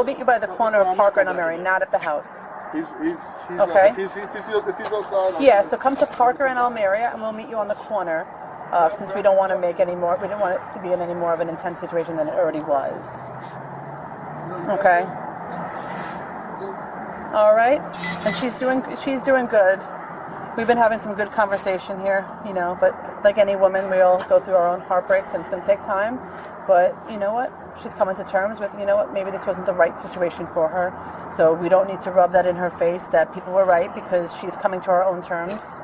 meet you by the corner of Parker and Almeria, not at the house. He's okay. If he's outside. Yeah. So come to Parker and Almeria, and we'll meet you on the corner. Since we don't want to we don't want it to be in any more of an intense situation than it already was. Okay. All right, and she's doing good. We've been having some good conversation here, but like any woman, we all go through our own heartbreaks, and it's going to take time. But you know what? She's coming to terms with, maybe this wasn't the right situation for her. So we don't need to rub that in her face that people were right, because she's coming to her own terms.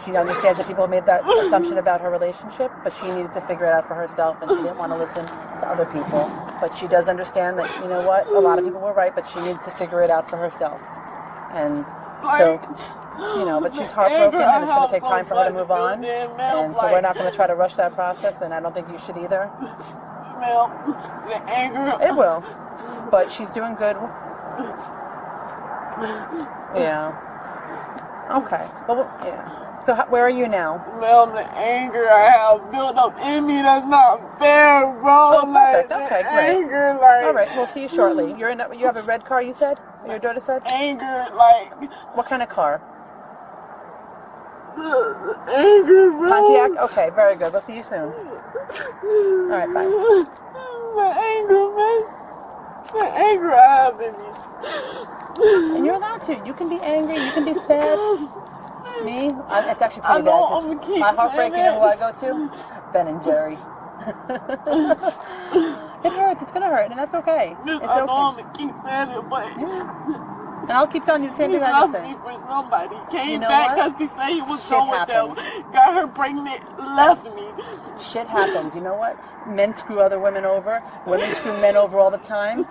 She understands that people made that assumption about her relationship, but she needed to figure it out for herself, and she didn't want to listen to other people. But she does understand that, a lot of people were right, but she needed to figure it out for herself. And so, but she's heartbroken, and it's going to take time for her to move on. And so we're not going to try to rush that process, and I don't think you should either. The anger. It will. But she's doing good. Yeah. Okay. Well, yeah. So where are you now? Well, the anger I have built up in me, that's not fair, bro. Oh, perfect. Okay, great. Anger, all right, we'll see you shortly. You have a red car, you said? Your daughter said? Anger, What kind of car? Anger, bro. Pontiac? Okay, very good. We'll see you soon. All right, bye. The anger, man. The anger I have in me. And you're allowed to. You can be angry. You can be sad. Me? It's actually pretty bad. My heartbreak, you know who I go to? Ben and Jerry. It hurts. It's going to hurt, and that's okay. It's okay. I know I'm going to keep saying it, but... And I'll keep telling you the same thing I've been saying. He left me for somebody. Came back because he said he was going with them. Got her pregnant, left me. Shit happens. You know what? Men screw other women over. Women screw men over all the time.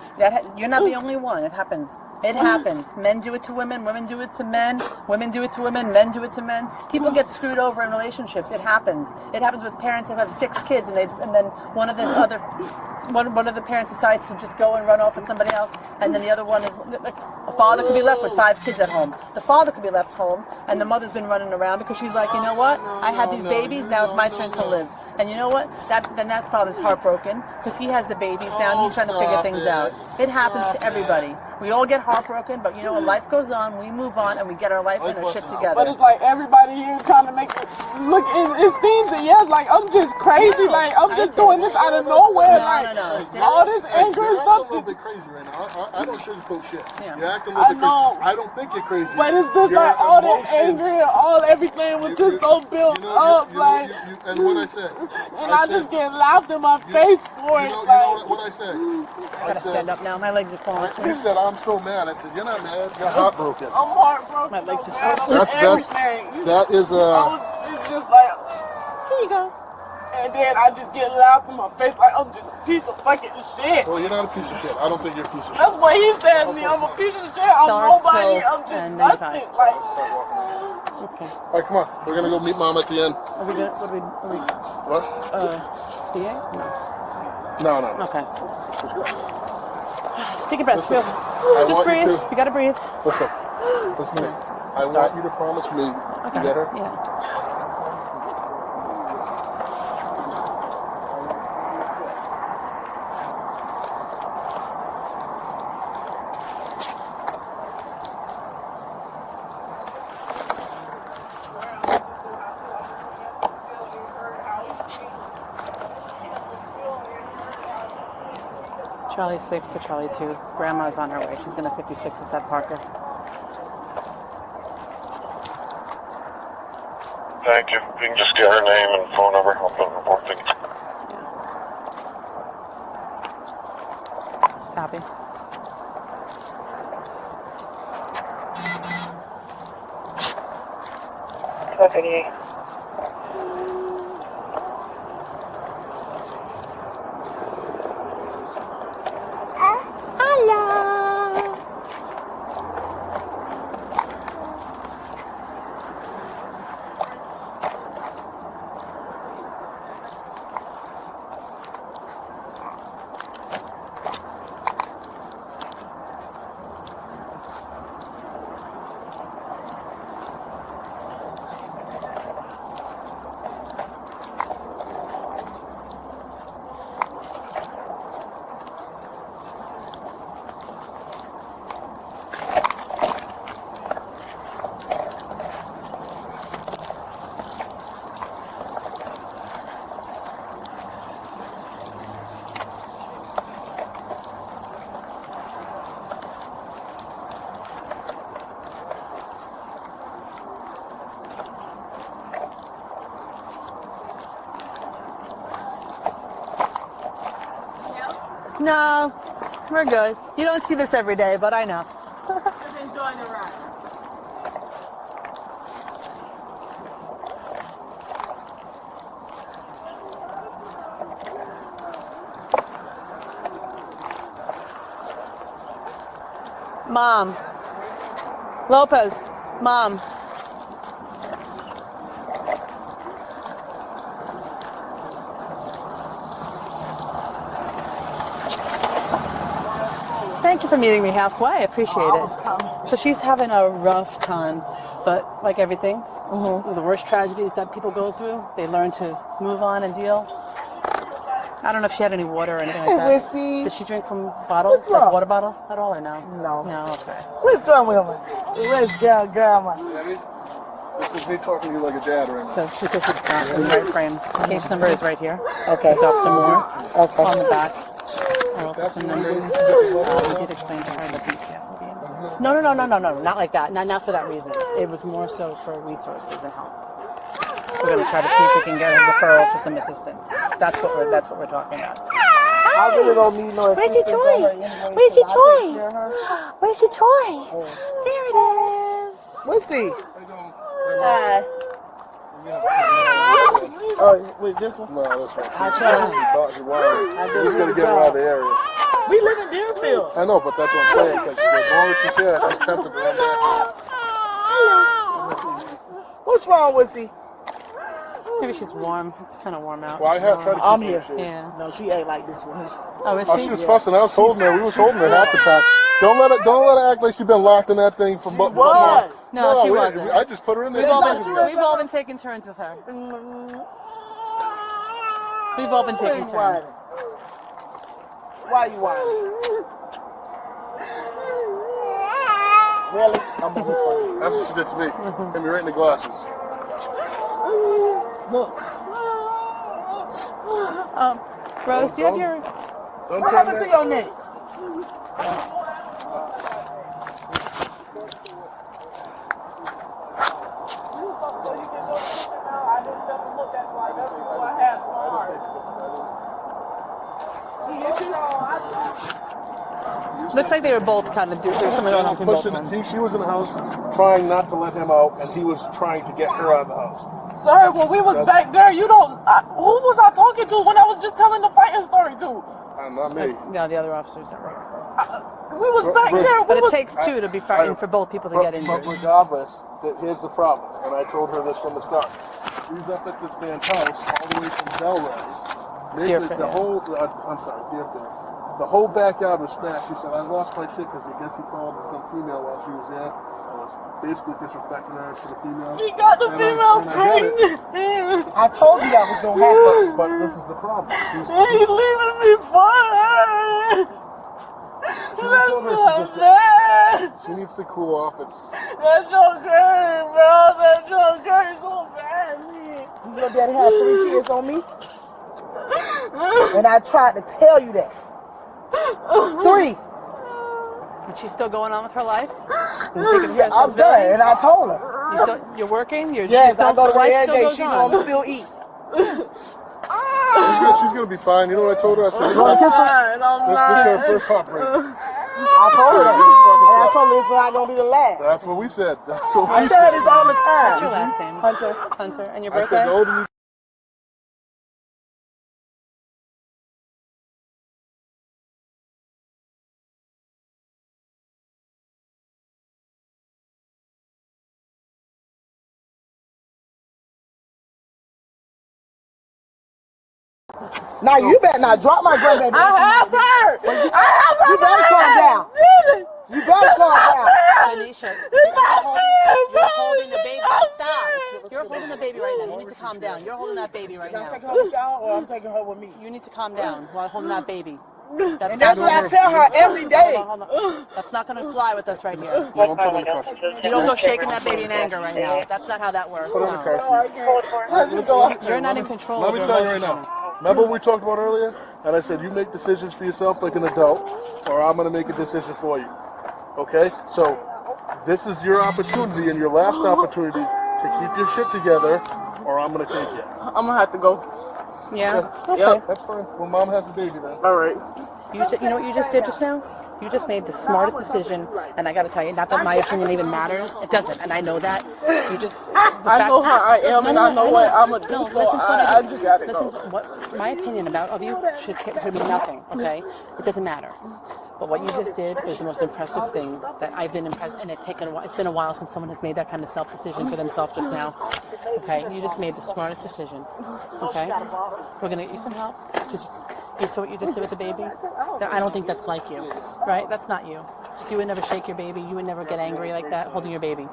You're not the only one. It happens. It happens. Men do it to women. Women do it to men. Women do it to women. Men do it to men. People get screwed over in relationships. It happens. It happens with parents who have 6 kids, and then one of the parents decides to just go and run off with somebody else, and then the other one is a father could be left with 5 kids at home. The father could be left home, and the mother's been running around because she's like, you know what? I had these babies. Now it's my turn to live. And you know what? Then that father's heartbroken because he has the babies now and he's trying to figure things out. It happens to everybody. We all get heartbroken, but when life goes on, we move on and we get our life and our shit together. But it's like everybody here trying to make it look. It seems that like I'm just crazy. Like I'm just doing this out of nowhere. No. All this anger and stuff. You're a little bit crazy right now. I don't sugarcoat shit. Yeah. You're acting a little bit crazy. I don't think you're crazy. But it's just like all that anger and everything was just so built up. And what I said. And I just get laughed in my face for it. You know what I said? I gotta stand up now. My legs are falling. You said I'm so mad. I said you're not mad. You're heartbroken. I'm heartbroken. My legs just hurt. That is It's just like. Here you go. And then I just get laughed in my face like I'm just a piece of fucking shit. Well, you're not a piece of shit. I don't think you're a piece of shit. That's what he said to me. I'm a piece of shit. I'm nobody. I'm just nothing. Like. Okay. All right, come on. We're gonna go meet Mom at the end. Are we gonna? What? What? DA? No. No. Okay. Just go. Take a breath. Listen, I Just want breathe. you You to- gotta breathe. Listen to me. I want you to promise me. Okay. You get her? Yeah. Charlie 6 to Charlie 2. Grandma's on her way. She's going to 56 at that Parker. Thank you. You can just get her name and phone number. I'll put a report thing. Copy. Okay. No, we're good. You don't see this every day, but I know. Just enjoying the ride. Mom. Lopez. Mom. Thank you for meeting me halfway. I appreciate it. So she's having a rough time, but like everything, the worst tragedies that people go through, they learn to move on and deal. I don't know if she had any water or anything like that. Lissy. Did she drink from bottles, What's like wrong? water bottle at all, or no? No. No, okay. What's wrong with her? Where's grandma? This is me talking to you like a dad right now. So she says she's not in the right frame. Case number is right here. Okay. Drop some more Okay. on the back. Or also some numbers. We did explain to her that these will be able. No, not like that. Not for that reason. It was more so for resources and help. We're gonna try to see if we can get a referral for some assistance. That's what we're talking about. I really don't need no Where's your toy? Where's your toy? Where's your toy? There it is. What's he? Hi. Oh, wait, this one? No, that's not. I tried. He's gonna get her out of the area. We live in Deerfield. I know, but that's what I'm saying. Because as long as she's here, she's tempted to run back. What's wrong with he? Maybe she's warm. It's kind of warm out. Well, I have tried to keep I'm her here. in shape. Yeah. No, she ain't like this one. Oh, is Oh, she? she was fussing. I was holding her. We was holding her half the time. Don't let her act like she's been locked in that thing for months. No, she wasn't. I just put her in there. We've all been taking turns with her. We've all been taking turns. Why you whining? Really? I'm on the phone. That's what she did to me. Hit me right in the glasses. Look. Rose, do you have your... What happened to your neck? Looks like they were both kind of doing something going on between both of them. She was in the house trying not to let him out, and he was trying to get her out of the house. Sir, when we was back there, you don't... who was I talking to when I was just telling the fighting story to? Not me. Yeah, the other officers that were. We was back there. But it takes two to be fighting for both people to get injured. But regardless, here's the problem, and I told her this from the start. She's up at this man's house all the way from Delray, Dear the Finn. whole, I'm sorry, dear Finn. The whole backyard was smashed. She said, I lost my shit because I guess he called some female while she was there. I was basically disrespecting her to the female. He got the female pregnant. I told you that was going to happen. But this is the problem. He's leaving me for her. That's so bad. She needs to cool off. That's so good, bro. That's so good so badly. Your daddy had 3 kids on me. And I tried to tell you that. 3. Is she still going on with her life? Yeah, I'm done, and I told her. You're working? Yes, still, I go to work life every day. goes She on. know I'm still eat. She's going to be fine. You know what I told her? I said, I'm fine. this is her first heartbreak. I told her that. And I told her it's not going to be the last. That's what we said. That's what I we tell her this all the time. What's your last name? Hunter. Hunter. And your I birthday? said, the older you Now you better not drop my grandbaby. I have her. You better calm down. You better calm down. Tanisha, you're holding the baby. Stop. You're holding the baby right now. You need to calm down. You're holding that baby right I'm now. taking her with y'all or I'm taking her with me. You need to calm down while holding that baby. And that's what I tell her every day. Hold on. That's not going to fly with us right here. don't put her in the car seat. You don't go shaking that baby in anger right now. That's not how that works. Put her in the car seat. You're not in control Let of me your tell you right emotions. now. Remember what we talked about earlier? And I said, you make decisions for yourself like an adult, or I'm going to make a decision for you. Okay? So, this is your opportunity and your last opportunity to keep your shit together, or I'm going to take you. I'm going to have to go. Yeah? Okay. That's fine. Well, mom has the baby then. All right. You know what you just did just now? You just made the smartest decision, and I got to tell you, not that my opinion even matters. It doesn't, and I know that. You just. I know how I am, and I know what I'm going to do, so I just got to go. Listen, what my opinion of you should mean nothing, okay? It doesn't matter. But what you just did is the most impressive thing that I've been impressed, and it's been a while since someone has made that kind of self-decision for themselves just now. Okay, you just made the smartest decision. Okay, we're gonna get you some help because you saw what you just did with the baby. I don't think that's like you, right? That's not you. You would never shake your baby. You would never get angry like that holding your baby.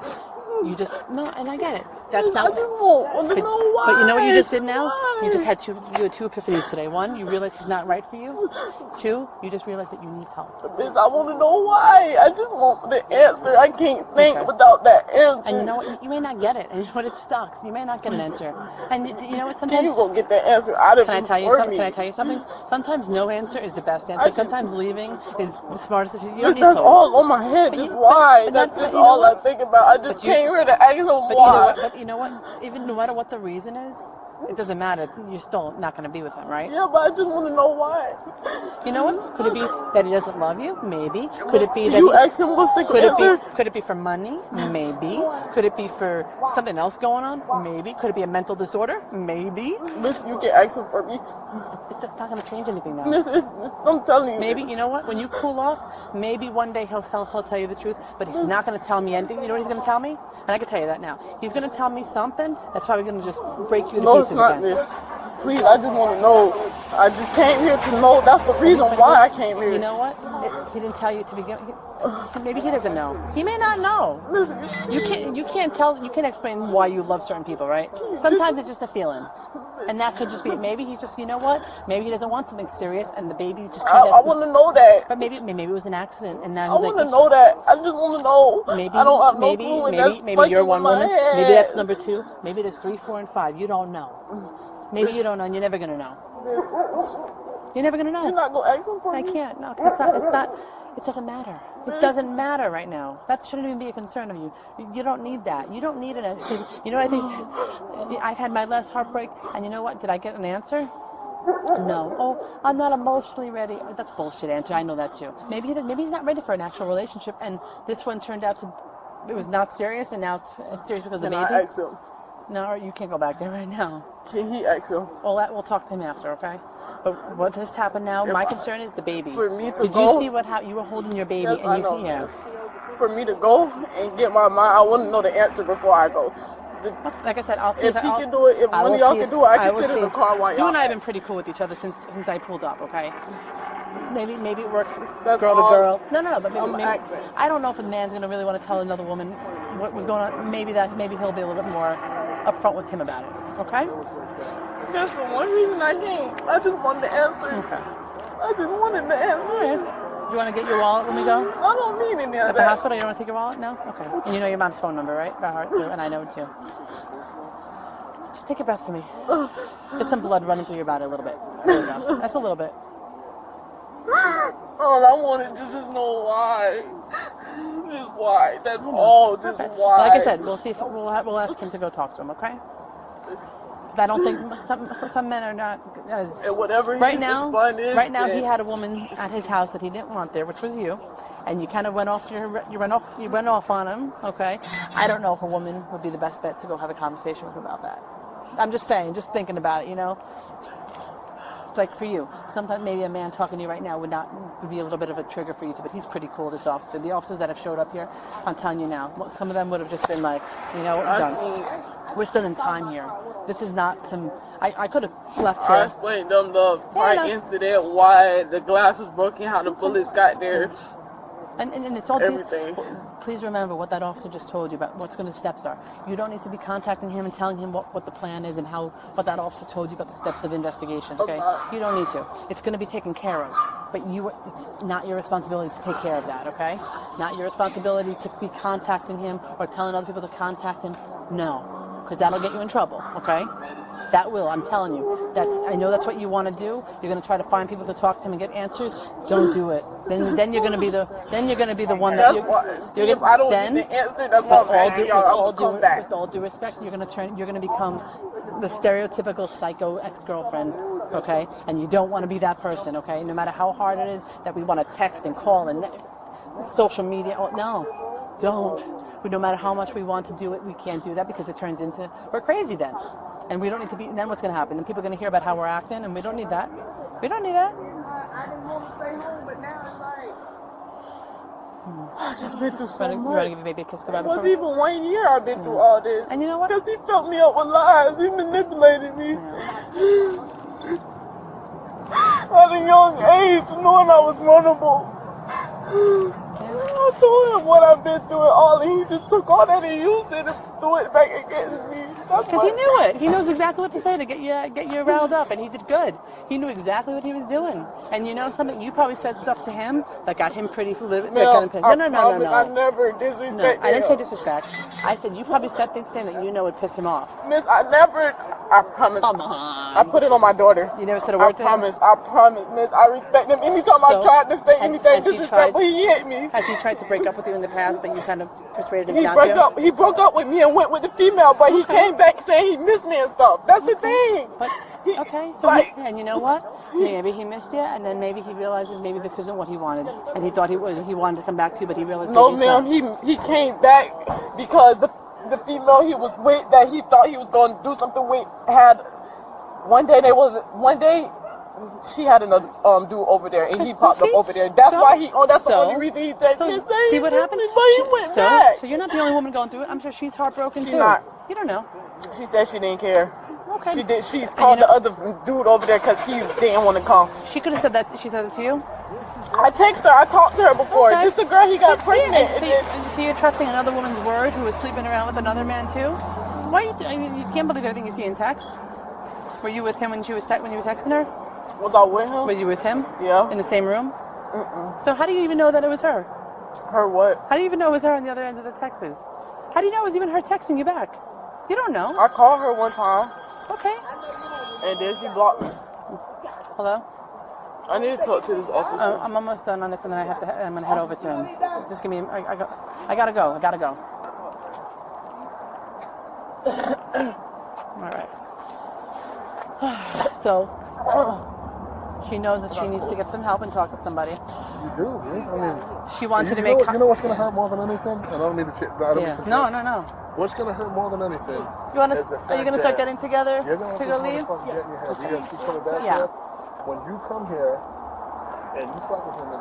You just and I get it. That's not. I just want to know why. But you know what you just did now? You just had two epiphanies today. One, you realized he's not right for you. Two, you just realized that you need help. Bitch, I want to know why. I just want the answer. I can't think without that answer. And you know what? You may not get it. And you know what? It sucks. You may not get an answer. And you know what? Sometimes you gonna get that answer out of Can I tell you for something? me. Can I tell you something? Sometimes no answer is the best answer. Sometimes leaving is the smartest decision. You don't need That's hope. all on my head. Just why? That's just all I think about. I just came here to ask him why. But you know what? Even no matter what the reason is, it doesn't matter. You're still not going to be with him, right? Yeah, but I just want to know why. You know what? Could it be that he doesn't love you? Maybe. Could it be that you ask him what's the answer? Could it be for money? Maybe. Could it be for something else going on? Maybe. Could it be a mental disorder? Maybe. Listen, you can ask him for me. It's not going to change anything now. I'm telling you. Maybe, you know what? When you cool off, maybe one day he'll tell you the truth, but he's not going to tell me anything. You know what he's going to tell me? And I can tell you that now. He's going to tell me something that's probably going to just break you to pieces again. This. Please, I just want to know. I just came here to know. That's the reason why I came here. You know what? He didn't tell you to begin. Maybe he doesn't know. He may not know. You can't tell. You can't explain why you love certain people, right? Sometimes it's just a feeling, and that could just be. Maybe he's just. You know what? Maybe he doesn't want something serious, and the baby just. I want to know that. But maybe it was an accident, and now I want to know that. I just want to know. Maybe I don't have no clue. Maybe you're one woman. Maybe that's number two. Maybe there's 3, 4, and 5. You don't know. Maybe you don't know, and you're never gonna know. You're never gonna know. You're not gonna ask him for me? I can't. No, it's not. It doesn't matter. It doesn't matter right now. That shouldn't even be a concern of you. You don't need that. You don't need it. You know what I think? I've had my last heartbreak, and you know what? Did I get an answer? No. Oh, I'm not emotionally ready. That's bullshit answer. I know that too. Maybe he's not ready for an actual relationship, and this one turned out to. It was not serious, and now it's serious because of the baby. Can I ask him? No, you can't go back there right now. Can he ask him? Well, we'll talk to him after, okay? But what just happened now? My concern is the baby. For me to Did go? you see what happened? You were holding your baby, Yes, and I you know. yeah. For me to go and get my mind, I want to know the answer before I go. Like I said, I'll see if he can do it. If one of y'all can do it, I can sit in the car while y'all. You and I have been pretty cool with each other since I pulled up. Okay. Maybe it works That's girl to all. girl. No, but maybe accent. I don't know if a man's gonna really want to tell another woman what was going on. Maybe he'll be a little bit more upfront with him about it. Okay. That's the one reason I came. I just wanted the answer. Okay. I just wanted the answer. You want to get your wallet when we go? I don't need any of At that. the hospital, you don't want to take your wallet? No? Okay. And you know your mom's phone number, right? By heart, too. And I know it too. Just take a breath for me. Get some blood running through your body a little bit. There you go. That's a little bit. All I wanted to just know why. Just why. That's all. Just why. Like I said, we'll see if we'll ask him to go talk to him, okay? I don't think some men are not as and whatever right his now. response is, Right now, he had a woman at his house that he didn't want there, which was you, and you kind of went off on him. Okay, I don't know if a woman would be the best bet to go have a conversation with him about that. I'm just saying, just thinking about it. You know, it's like for you. Sometimes maybe a man talking to you right now would be a little bit of a trigger for you too. But he's pretty cool. This officer, the officers that have showed up here, I'm telling you now, some of them would have just been like, you know, we're spending time here. This is not some. I could have left here. I explained them the fight incident, why the glass was broken, how the bullets got there. And it's all everything. Please remember what that officer just told you about what's going to steps are. You don't need to be contacting him and telling him what the plan is and what that officer told you about the steps of investigations. Okay, you don't need to. It's going to be taken care of. But it's not your responsibility to take care of that. Okay, not your responsibility to be contacting him or telling other people to contact him. No. Because that'll get you in trouble, okay? That will, I'm telling you. I know that's what you want to do. You're going to try to find people to talk to him and get answers. Don't do it. Then you're going to be the one that if I don't get the answer, that's what I'm asking y'all. With all due respect, you're going to become the stereotypical psycho ex-girlfriend, okay? And you don't want to be that person, okay? No matter how hard it is that we want to text and call and social media. No, don't. No matter how much we want to do it, we can't do that because it turns into, we're crazy then. And we don't need to be, then what's going to happen? Then people are going to hear about how we're acting, and we don't need that. We don't need that. I didn't want to stay home, but now it's like, I've just been through so much. You want to give your baby a kiss goodbye? It was even 1 year I've been through all this. And you know what? Because he filled me up with lies. He manipulated me. At a young age, knowing I was vulnerable. I told him what I've been through and all, and he just took all that and used it and threw it back against me. Because he knew it. He knows exactly what to say to get you riled up, and he did good. He knew exactly what he was doing. And you know something? You probably said stuff to him that got him pretty livid. No. I never disrespected him. I didn't say disrespect. I said you probably said things to him that you know would piss him off. Miss, I promise. Come on. I put it on my daughter. You never said a word to him? I promise, Miss. I respect him. Anytime I tried to say anything disrespectful, he hit me. Has he tried to break up with you in the past, but you kind of persuaded him not to? He broke up with me and went with the female, but he came back saying he missed me and stuff. That's the thing. But, and you know what? Maybe he missed you, and then maybe he realizes maybe this isn't what he wanted, and he thought he wanted to come back to you, but he realized. No, ma'am. He came back because the female he was with that he thought he was going to do something with had one day she had another dude over there, and he popped up over there. That's why he. That's the only reason he texted me. See what happened? But he went back. So you're not the only woman going through it. I'm sure she's heartbroken too. Not. You don't know. She said she didn't care. Okay. She did. She's called the other dude over there because he didn't want to come. She could have said that. She said it to you. I texted her. I talked to her before. Okay. Just the girl he got pregnant. So you're trusting another woman's word who is sleeping around with another man too? Why you can't believe everything you see in text? Were you with him when you were texting her? Was I with him? Were you with him? Yeah. In the same room? Mm-mm. So how do you even know that it was her? Her what? How do you even know it was her on the other end of the texts? How do you know it was even her texting you back? You don't know. I called her one time. Okay. And then she blocked me. Hello? I need to talk to this officer. I'm almost done on this, and then I'm gonna head over to him. Just give me. I gotta go. All right. So she knows that she needs to get some help and talk to somebody. You do, man. I mean, she wanted to make. make. You know what's gonna hurt more than anything? I don't mean to. No. What's gonna hurt more than anything? Are you gonna start getting together to go leave? Get in your head. You're gonna keep coming back here. When you come here and you fuck with him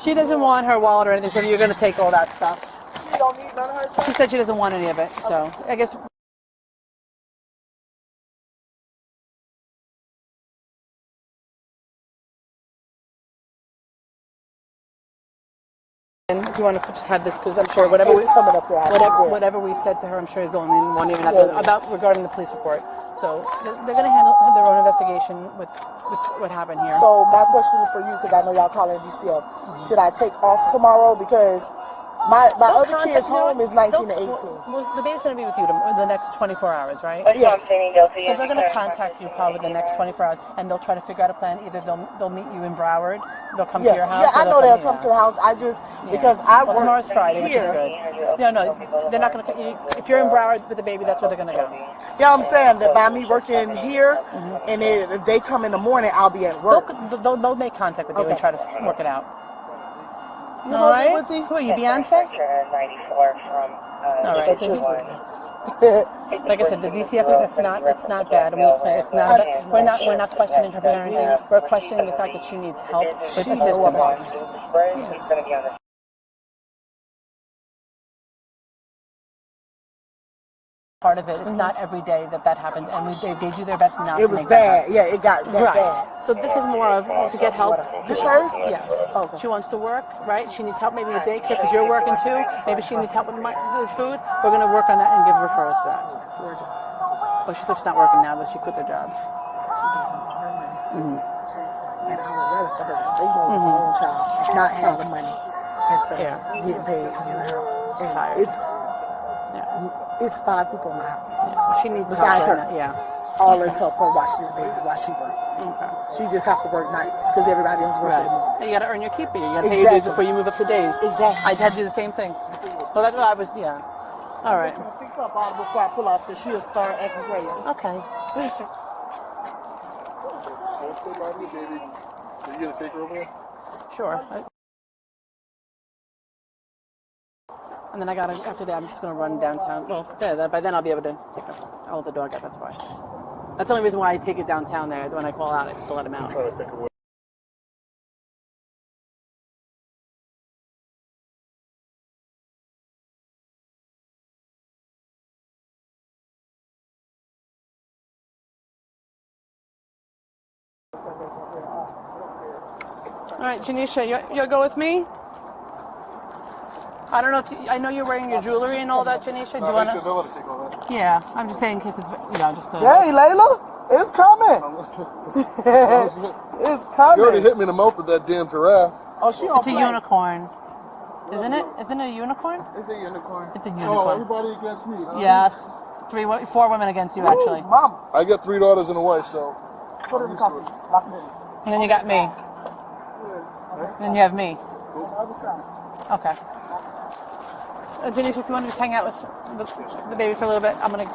She doesn't want her wallet or anything, so you're gonna take all that stuff. She don't none of her stuff? She said she doesn't want any of it, so I guess. If you want to just have this, because I'm sure whatever we said to her, I'm sure is going in one ear and not about regarding the police report. So they're going to handle their own investigation with what happened here. So my question for you, because I know y'all calling GCF, should I take off tomorrow because my other kid's home is 19 to 18. Well, the baby's going to be with you the next 24 hours, right? Yes. So they're going to contact you probably the next 24 hours, and they'll try to figure out a plan. Either they'll meet you in Broward, they'll come to your house. Yeah, I know they'll come to the house. I just because I work tomorrow's Friday, which is here. good. No, they're not going to. If you're in Broward with the baby, that's where they're going to go. Yeah, I'm saying that by me working here, and if they come in the morning, I'll be at work. They'll make contact with you and try to work it out. You all right. Who are you, Beyonce? 94 from. All right. So like I said, the DCF it's not bad. It's not. We're not questioning her parenting. We're questioning the fact that she needs help with the system. Yes. Part of it. It's not every day that happens, and they do their best not to. It was bad. Yeah, it got that bad. So this is more of to get help. This hers? Yes. Okay. She wants to work, right? She needs help maybe with daycare because you're working too. Maybe she needs help with food. We're going to work on that and give referrals for that. 4 jobs. Well, she said she's not working now, though. She quit their jobs. She gave them all her money. And I would rather for her to stay home with her own child and not have the money instead of getting paid in her. And it's 5 people in my house. Yeah. She needs besides help her. Yeah. All this help her watch this baby while she works. Okay. She just have to work nights because everybody else works in the morning. You got to earn your keep. You got to pay your days before you move up to days. Exactly. I had to do the same thing. Well, that's what I was. Yeah. All right. I'm gonna fix up all before I pull off because she'll start acting crazy. Okay. Are you gonna take her over there? Sure. And then after that, I'm just going to run downtown. Well, yeah, by then I'll be able to take I'll let the dog out, that's why. That's the only reason why I take it downtown there. When I call out, I just to let him out. I'm trying to think of what. All right, Janisha, you'll go with me? I don't know if I know you're wearing your jewelry and all that, Janisha. Do you want to? Yeah, I'm just saying in case it's just. Hey, Layla, it's coming. It's coming. She already hit me in the mouth with that damn giraffe. Oh, she on It's a unicorn, isn't it? Isn't it a unicorn? It's a unicorn. It's a unicorn. Oh, everybody against me. Huh? Yes, 4 women against you actually. Ooh, mama. I got 3 daughters and a wife, so. Put her in the costume. Lock them in. And then you got me. And then you have me. Other side. Okay. Janisha, if you want to just hang out with the baby for a little bit, I'm going to